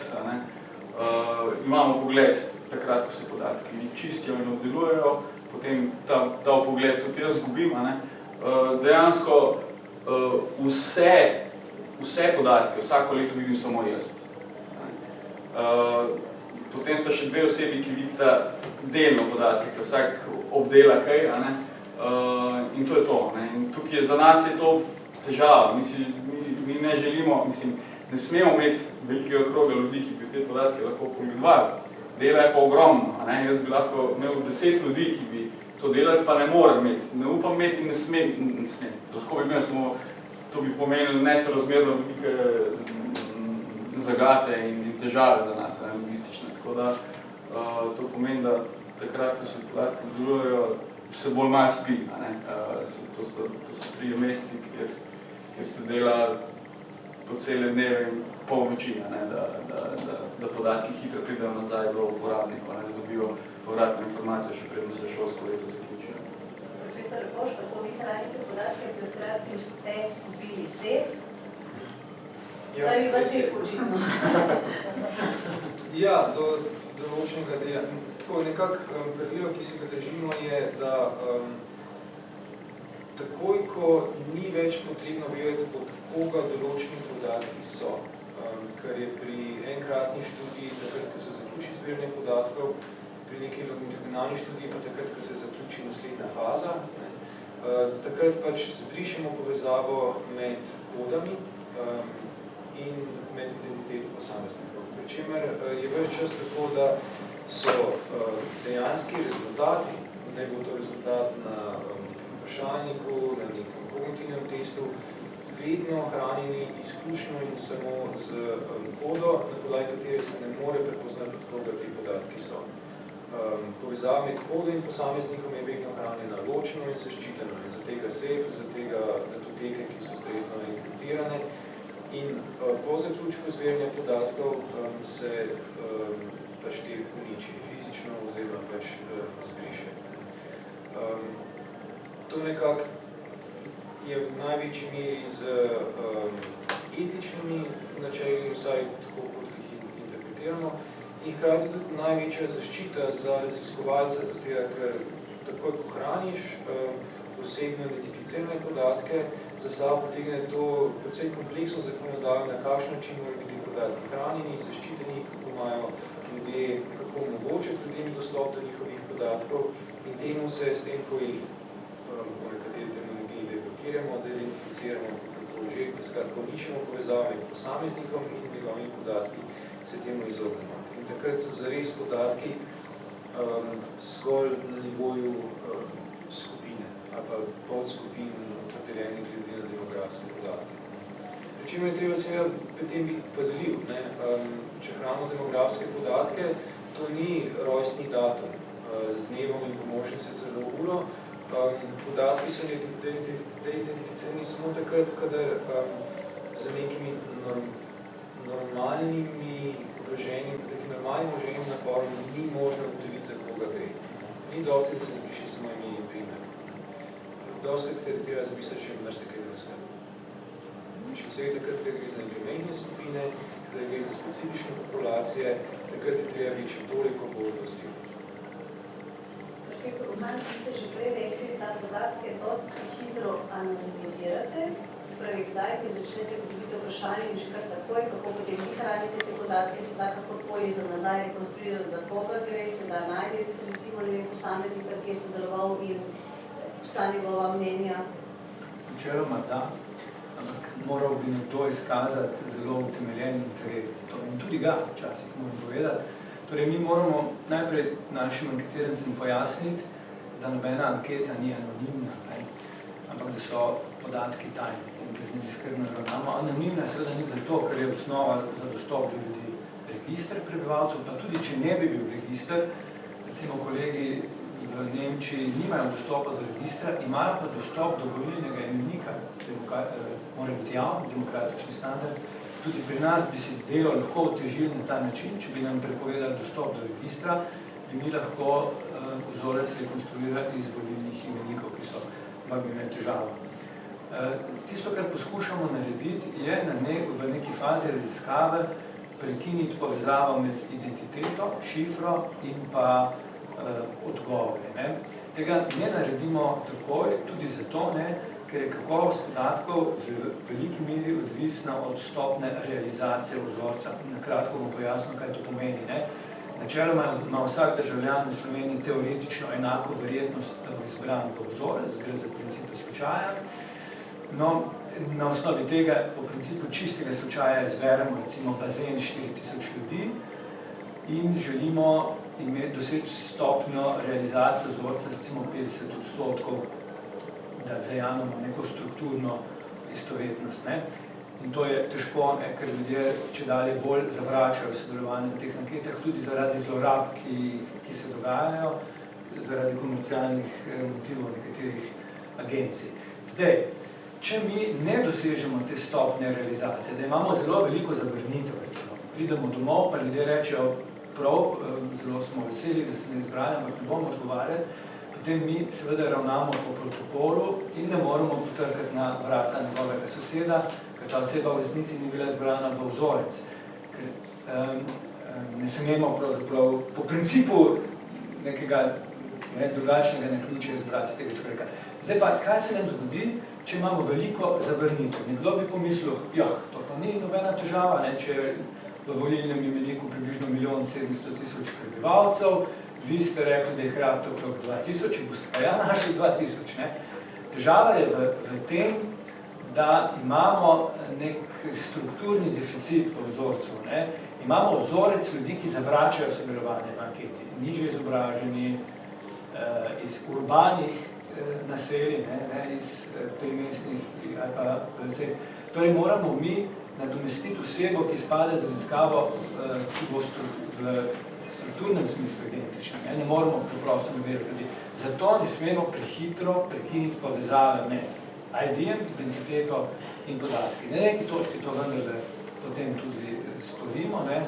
imamo pogled takrat, ko se podatki čistijo in obdelujejo, potem ta pogled tudi jaz zgubim. Dejansko vse podatke, vsako leto vidim samo jaz. Potem sta še dve osebi, ki vidita delno podatke, ker vsak obdela kaj, in to je to. In tukaj za nas je to težava. Mi ne želimo, ne smemo imeti velikega kroga ljudi, ki bi te podatke lahko pogledovali. Dela je pa ogromno. Jaz bi lahko imel 10 ljudi, ki bi to delali, pa ne morem imeti. Ne upam imeti in ne smem. Lahko bi imel samo, to bi pomenilo nesorazmerno velike zagate in težave za nas, logistične. Tako da to pomeni, da takrat, ko se podatki obdelujejo, se bolj malo spi. To so 3 meseci, kjer se dela po cele dneve in pol noči, da podatki hitro pridejo nazaj do uporabnikov, da dobijo povratno informacijo, še preden se šolsko leto zaključijo. Profesor Repoš, kako vi hranite podatke, pred kratkim ste kupili sef? Spravi vas sef očitno. Ja, do določenega dela. Tako nekako pravilo, ki se ga držimo, je, da takoj, ko ni več potrebno vedeti, od koga določeni podatki so, kar je pri enkratni študiji, takrat, ko se zaključi zbiranje podatkov, pri neki longitudinalni študiji, pa takrat, ko se zaključi naslednja faza, takrat pač zbrišemo povezavo med kodami in med identiteto posameznikov. Pričemer je ves čas tako, da so dejanski rezultati, ne bo to rezultat na vprašalniku, na nekem kognitivnem testu, vedno hranjeni izključno in samo z kodo, na podlagi katere se ne more prepoznati, od koga ti podatki so. Povezava med kodo in posameznikom je vedno hranjena ločeno in zaščiteno. In za tega sef, za tega datoteke, ki so ustrezno enkriptirane. In po zaključku zbiranja podatkov se pač te uniči fizično oziroma pač zbriše. To nekako je v največji meri z etičnimi načeli, vsaj tako, kot jih interpretiramo, in hkrati tudi največja zaščita za raziskovalce, ker takoj, ko hraniš osebno identificirane podatke, za sabo potegne to precej kompleksno zakonodajo, na kakšen način morajo biti podatki hranjeni, zaščiteni, kako imajo ljudje, kako omogočiti ljudem dostop do njihovih podatkov, in temu se s tem, ko jih po nekateri terminologiji deblokiramo, da identificiramo, kako že, skratka, uničimo povezave med posameznikom in njegovimi podatki, se temu izognemo. In takrat so zares podatki zgolj na nivoju skupine ali pa podskupin podeljenih glede na demografske podatke. Pričemer je treba seveda pri tem biti pazljiv. Če hranimo demografske podatke, to ni rojstni datum z dnevom in pomočni se celo uro. Podatki so deidentificirani samo takrat, kadar za nekimi normalnimi vloženim naporom ni možno ugotoviti, za koga gre. Ni dosti, da se zbriši samo ime in primer. Dosti, da treba zapisati še marsikaj drugega. Še vsega takrat, da gre za neke mejne skupine, da gre za specifične populacije, takrat je treba biti še toliko bolj dostil. Profesor Roman, vi ste že prej rekli, da podatke dosti hitro anonimizirate, se pravi, kdaj, ki začnete dobiti vprašanje in že kar takoj, kako potem vi hranite te podatke, se da kakorkoli za nazaj rekonstruirati, za koga gre, se da najdete recimo posameznika, ki je sodeloval in vsa njegova mnenja. Načeloma da, ampak moral bi nekdo izkazati zelo utemeljen interes. In tudi ga včasih moram povedati. Torej, mi moramo najprej našim anketirancem pojasniti, da nobena anketa ni anonimna, ampak da so podatki tajni in da z njimi skrbno ravnamo. Anonimna seveda ni zato, ker je osnova za dostop do ljudi register prebivalcev, pa tudi če ne bi bil register, recimo kolegi v Nemčiji nimajo dostopa do registra, imajo pa dostop do volilnega imenika, mora biti javno, demokratični standard. Tudi pri nas bi se delo lahko otežili na ta način, če bi nam prepovedali dostop do registra, bi mi lahko vzorec rekonstruirali iz volilnih imenikov, ki so bi imeli težavo. Tisto, kar poskušamo narediti, je v neki fazi raziskave prekiniti povezavo med identiteto, šifro in pa odgovore. Ne. Tega ne naredimo takoj, tudi zato, ne, ker je kakovost podatkov v veliki meri odvisna od stopne realizacije vzorca. Na kratko bom pojasnil, kaj to pomeni. Ne. Načeloma ima vsak državljan v Sloveniji teoretično enako verjetnost, da bo izbran v vzorec, gre za principe slučaja. No, na osnovi tega, po principu čistega slučaja, izberemo recimo bazen 4000 ljudi in želimo doseči stopnjo realizacijo vzorca, recimo 50%, da zajamemo neko strukturno istovetnost. Ne? In to je težko, ne, ker ljudje čedalje bolj zavračajo sodelovanje v teh anketah, tudi zaradi zlorab, ki se dogajajo, zaradi komercialnih motivov nekaterih agencij. Zdaj, če mi ne dosežemo te stopnje realizacije, da imamo zelo veliko zavrnitev, recimo, pridemo domov, pa ljudje rečejo, prav, zelo smo veseli, da se ne izbrali, ampak ne bomo odgovarjali, potem mi seveda ravnamo po protokolu in ne moramo potrkati na vrata njegovega soseda, ker ta oseba v resnici ni bila izbrana v vzorec. Ker ne smemo pravzaprav po principu nekega drugačnega naključja izbrati tega človeka. Zdaj pa, kaj se nam zgodi, če imamo veliko zavrnitev? Nekdo bi pomislil, to pa ni nobena težava, ne, če v volilnem imeniku približno 1.700.000 prebivalcev, vi ste rekli, da jih rabite okrog 2000, in boste pa našli 2000. Ne? Težava je v tem, da imamo nek strukturni deficit v vzorcu. Ne? Imamo vzorec ljudi, ki zavračajo sodelovanje v anketi. Nižje izobraženi, iz urbanih naselij, ne, iz primestnih ali pa vse. Torej moramo mi nadomestiti osebo, ki spada z raziskavo, ki bo v strukturnem smislu identična. Ne moramo preprosto nameriti ljudi. Zato ne smemo prehitro prekiniti povezave med ID-jem, identiteto in podatki. Na neki točki to vendarle potem tudi storimo, ne,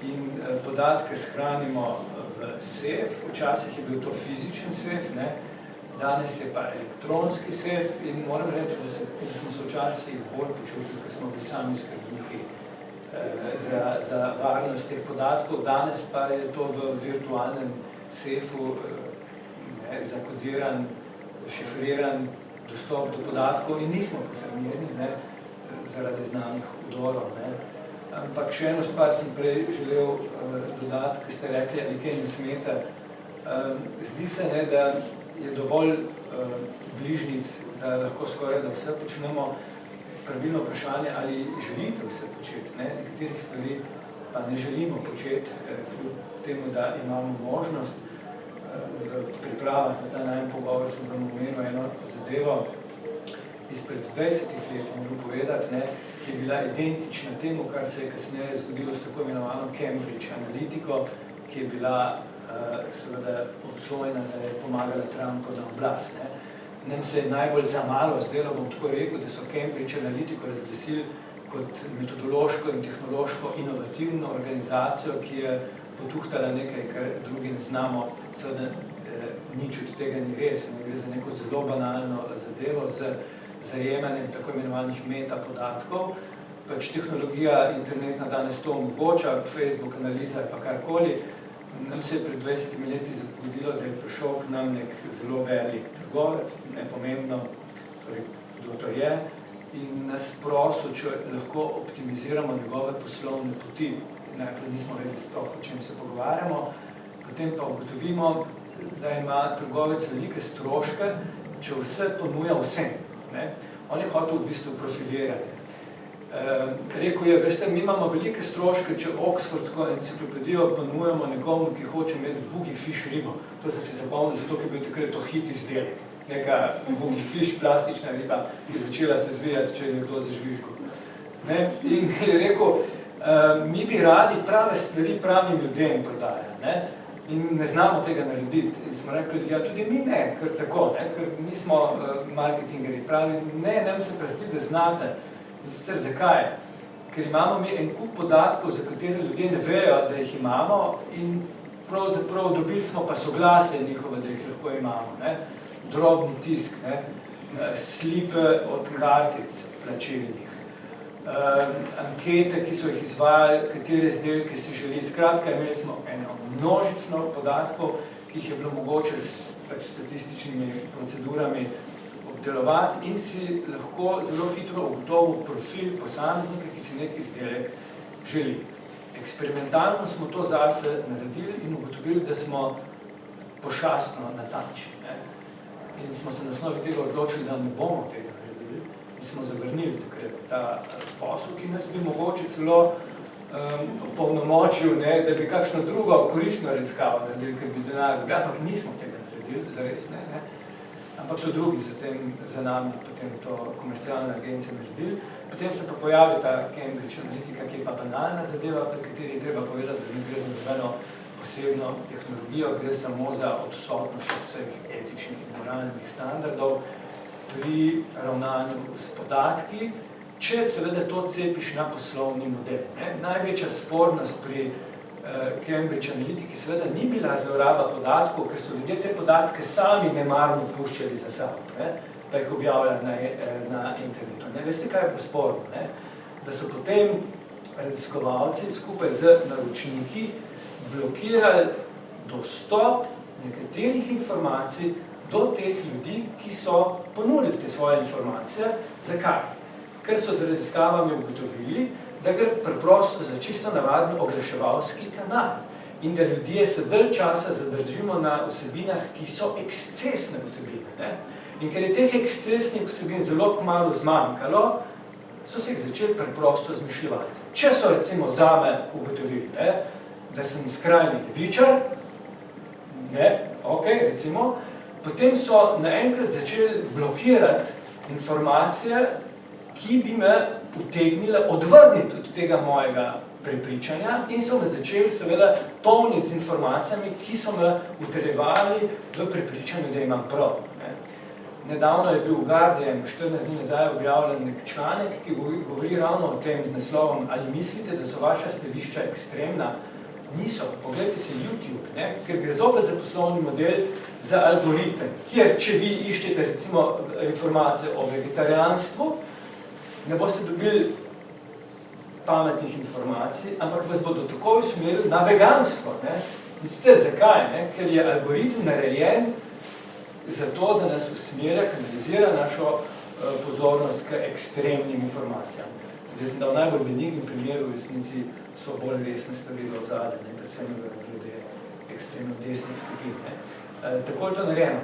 in podatke shranimo v sef. Včasih je bil to fizičen sef, ne, danes je pa elektronski sef in moram reči, da smo se včasih bolj počutili, ker smo bili sami skrbniki za varnost teh podatkov. Danes pa je to v virtualnem sefu zakodiran, šifriran dostop do podatkov in nismo posebni zaradi znanih vdorov. Ampak še eno stvar sem prej želel dodati, ki ste rekli, ali kaj ne smete. Zdi se, da je dovolj bližnic, da lahko skoraj da vse počnemo. Pravilno vprašanje, ali želite vse početi. Nekaterih stvari pa ne želimo početi, kljub temu, da imamo možnost. V pripravah na ta najem pogovor sem vam omenil eno zadevo izpred 20 let, moram povedati, ki je bila identična temu, kar se je kasneje zgodilo s tako imenovano Cambridge Analytico, ki je bila seveda obsojena, da je pomagala Trumpu na oblast. Nam se je najbolj zamalo zdelo, bom tako rekel, da so Cambridge Analytico razglasili kot metodološko in tehnološko inovativno organizacijo, ki je potuhtala nekaj, kar drugi ne znamo. Seveda nič od tega ni res, ne gre za neko zelo banalno zadevo z zajemanjem tako imenovanih metapodatkov. Pač tehnologija internetna danes to omogoča, Facebook analiza pa karkoli. Nam se je pred 20 leti zgodilo, da je prišel k nam nek zelo velik trgovec, nepomembno, torej kdo to je, in nas prosil, če lahko optimiziramo njegove poslovne poti. Najprej nismo vedeli sploh, o čem se pogovarjamo, potem pa ugotovimo, da ima trgovec velike stroške, če vse ponuja vsem. On je hotel v bistvu profilirati. Rekel je, veste, mi imamo velike stroške, če Oxfordsko enciklopedijo ponujamo nekomu, ki hoče imeti boogie fish ribo. To sem se zapomnil, zato ker je bil takrat to hit izdelek. Neka boogie fish, plastična riba, ki je začela se zvijati, če je nekdo zažvižgal. In je rekel, mi bi radi prave stvari pravim ljudem prodajali, in ne znamo tega narediti. In smo rekli, ja, tudi mi ne, ker tako, ker mi smo marketingeri pravi, nam se prasti, da znate. In sicer zakaj? Ker imamo mi en kup podatkov, za katere ljudje ne vejo, da jih imamo, in pravzaprav dobili smo pa soglasje njihove, da jih lahko imamo. Drobni tisk, slipe od kartic plačilnih, ankete, ki so jih izvajali, katere izdelke si želi. Skratka, imeli smo eno množično podatkov, ki jih je bilo mogoče s statističnimi procedurami obdelovati in si lahko zelo hitro ugotovil profil posameznika, ki si nek izdelek želi. Eksperimentalno smo to zase naredili in ugotovili, da smo pošastno natančni. In smo se na osnovi tega odločili, da ne bomo tega naredili in smo zavrnili takrat ta posel, ki nas bi mogoče celo opolnomočil, da bi kakšno drugo koristno raziskavo naredili, ker bi denar dobili, ampak nismo tega naredili, zares ne. Ampak so drugi za nami potem to komercialna agencija naredili. Potem se pa pojavi ta Cambridge Analytica, ki je pa banalna zadeva, pri kateri je treba povedati, da ne gre za nobeno posebno tehnologijo, gre samo za odsotnost vseh etičnih in moralnih standardov pri ravnanju s podatki, če seveda to cepiš na poslovni model. Največja spornost pri Cambridge Analytica seveda ni bila zloraba podatkov, ker so ljudje te podatke sami nemarno puščali za sabo, da jih objavljali na internetu. Veste, kaj je bilo sporno? Da so potem raziskovalci skupaj z naročniki blokirali dostop nekaterih informacij do teh ljudi, ki so ponudili te svoje informacije. Zakaj? Ker so z raziskavami ugotovili, da gre preprosto za čisto navadni oglaševalski kanal in da ljudje se dalj časa zadržimo na vsebinah, ki so ekscesne vsebine. In ker je teh ekscesnih vsebin zelo kmalu zmanjkalo, so se jih začeli preprosto zmišljevati. Če so recimo zame ugotovili, da sem skrajni levičar, recimo, potem so naenkrat začeli blokirati informacije, ki bi me utegnile odvrniti od tega mojega prepričanja in so me začeli seveda polniti z informacijami, ki so me utrjevali v prepričanju, da imam prav. Nedavno je bil v Guardianu 14 dni nazaj objavljen nek članek, ki govori ravno o tem z naslovom: Ali mislite, da so vaša stališča ekstremna? Niso. Poglejte si YouTube, ker gre zopet za poslovni model, za algoritem, kjer, če vi iščete recimo informacije o vegetarijanstvu, ne boste dobili pametnih informacij, ampak vas bodo takoj usmerili na veganstvo. In sicer zakaj? Ker je algoritem narejen zato, da nas usmerja, kanalizira našo pozornost k ekstremnim informacijam. Zdaj sem dal najbolj benigni primer, v resnici so bolj resne stvari v ozadju, predvsem glede ekstremno desnih skupin. Tako je to narejeno.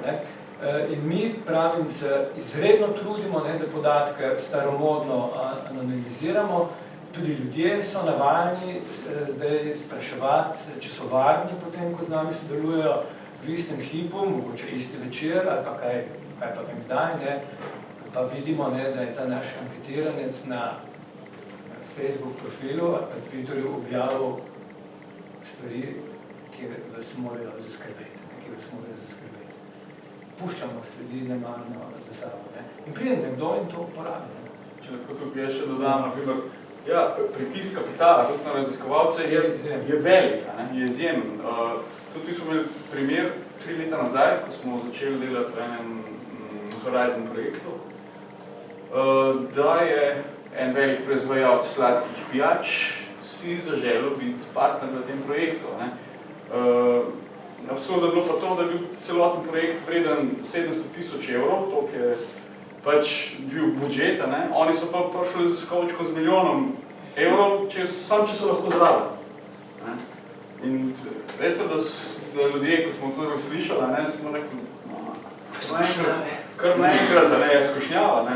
In mi, pravim, se izredno trudimo, da podatke staromodno analiziramo. Tudi ljudje so navajeni zdaj spraševati, če so varni potem, ko z nami sodelujejo v istem hipu, mogoče isti večer ali pa kaj pa vem kdaj, pa vidimo, da je ta naš anketiranec na Facebook profilu ali pa Twitterju objavil stvari, ki vas morajo zaskrbeti. Puščamo sledi nemarno za sabo. In pridem nekdo in to uporabi. Če lahko tukaj še dodam, pritisk kapitala tudi na raziskovalce je velik, je izjemen. Tudi smo imeli primer 3 leta nazaj, ko smo začeli delati v enem Horizon projektu, da je en velik proizvajalec sladkih pijač si zaželel biti partner v tem projektu. Absurd je bilo pa to, da je bil celoten projekt vreden 700.000 evrov, toliko je pač bil budžet, oni so pa prišli z kočko z milijonom evrov, samo če so lahko zraven. In veste, da ljudje, ko smo to slišali, smo rekli, kar naenkrat skušnjava,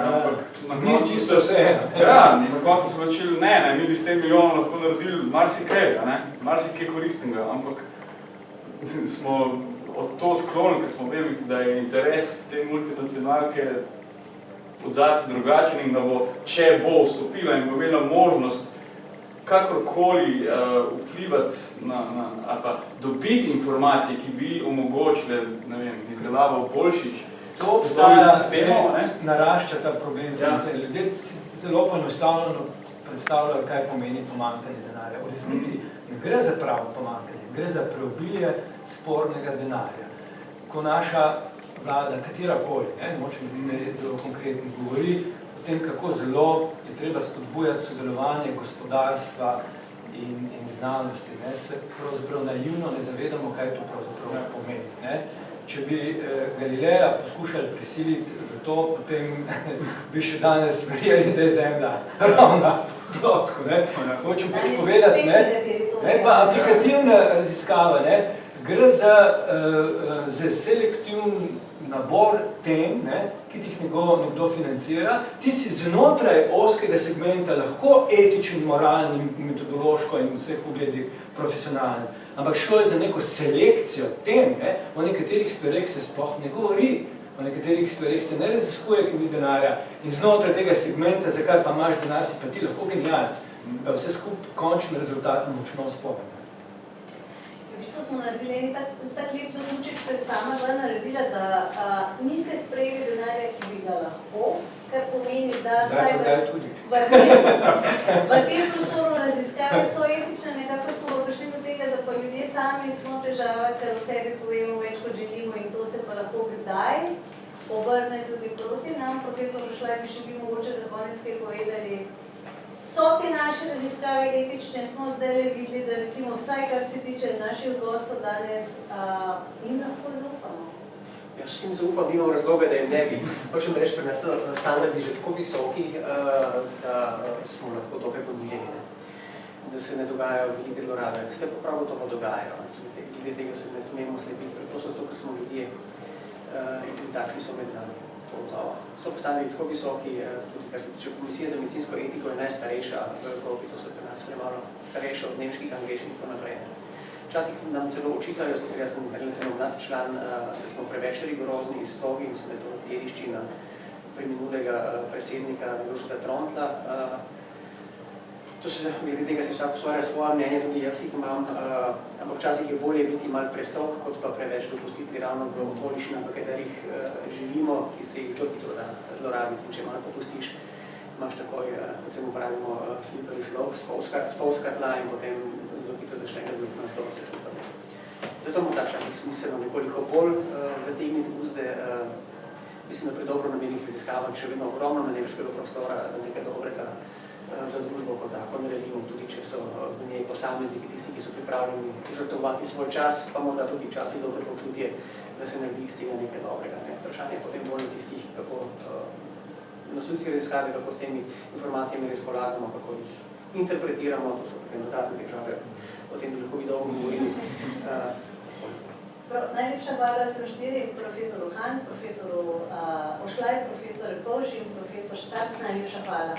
Nis čisto vse. Ja, na koncu smo začeli, mi bi s tem milijonom lahko naredili marsikaj koristnega, ampak smo od to odklonili, ker smo vedeli, da je interes te multinacionalke odzadati drugačen in da bo, če bo vstopila in bo imela možnost kakorkoli vplivati ali pa dobiti informacije, ki bi omogočile, izdelavo boljših sistemov. Narašča ta problem. Ljudje zelo poenostavljeno predstavljajo, kaj pomeni pomanjkanje denarja. V resnici ne gre za pravo pomanjkanje, gre za preobilje spornega denarja. Ko naša vlada, katerakoli, moče zelo konkretno govori o tem, kako zelo je treba spodbujati sodelovanje gospodarstva in znanosti. Ne? Se pravzaprav naivno ne zavedamo, kaj to pravzaprav pomeni. Ne? Če bi Galileja poskušali prisiliti v to, potem bi še danes verjeli, da je Zemlja ravna plotsko. Hočem pač povedati, ne, pa aplikativna raziskava, ne, gre za selektivn nabor tem, ne, ki ti jih nekdo financira. Ti si znotraj ozkega segmenta lahko etičen, moralni, metodološko in vseh pogledih profesionalni. Ampak šlo je za neko selekcijo tem, ne, o nekaterih stvareh se sploh ne govori, o nekaterih stvareh se ne raziskuje, ki ni denarja. In znotraj tega segmenta, zakaj pa imaš denar, si pa ti lahko genialc. Da vse skupaj končni rezultat močno spomeni. V bistvu smo naredili tak lep zaključek, ste sama dva naredila, da niste sprejeli denarja, ki bi ga lahko, kar pomeni, da vsaj v tem prostoru raziskave so etične, nekako smo prišli do tega, da pa ljudje sami smo težava, ker v sebi povemo več, kot želimo in to se pa lahko kdaj obrne tudi proti nam. Profesor Rošlaj, bi še bi mogoče za konec kaj povedali. So te naše raziskave etične, smo zdaj videli, da recimo vsaj, kar se tiče naših gostov danes, jim lahko zaupamo? Jaz jim zaupam, nimam razloga, da jim ne bi. Hočem reči, pri nas so standardi že tako visoki, da smo lahko to prepomiljeni, da se ne dogajajo velike zlorabe. Vse pa prav gotovo dogajajo. Glede tega se ne smemo slepiti, preprosto zato, ker smo ljudje in takšni so med nami. So postavili tako visoki, tudi kar se tiče Komisije za medicinsko etiko je najstarejša v Evropi, to se pri nas premalo starejša od nemških, angleških in tako naprej. Včasih nam celo očitajo, sicer jaz sem relativno mlad član, da smo preveč rigorozni in strogi, mislim, da je to dediščina preminulega predsednika Jožeta Trontla. Glede tega si vsak ustvarja svoje mnenje, tudi jaz jih imam, ampak včasih je bolje biti malo prestrog, kot pa preveč dopustiti ravno v okoliščinah, v katerih živimo, ki se jih zelo hitro da zlorabiti. In če malo popustiš, imaš takoj, kot se mu pravimo, slippery slope, spolska tla in potem zelo hitro začne gledati na zelo vse skupaj. Zato mu ta včasih smiselno nekoliko bolj zategniti uzde. Mislim, da pri dobro namenih raziskavah še vedno ogromno manevrskega prostora, nekaj dobrega za družbo kot tako naredimo, tudi če so v njej posamezniki tisti, ki so pripravljeni žrtvovati svoj čas, pa morda tudi včasih dobro počutje, da se naredi iz tega nekaj dobrega. Vprašanje je potem bolj tistih, kako nosilci raziskave, kako s temi informacijami razpolagamo, kako jih interpretiramo, to so potem dodatne težave, o tem bi lahko vi dolgo govorili. Najlepša hvala sem štirim, profesoru Han, profesoru Ošlaj, profesor Repovž in profesor Štac, najlepša hvala.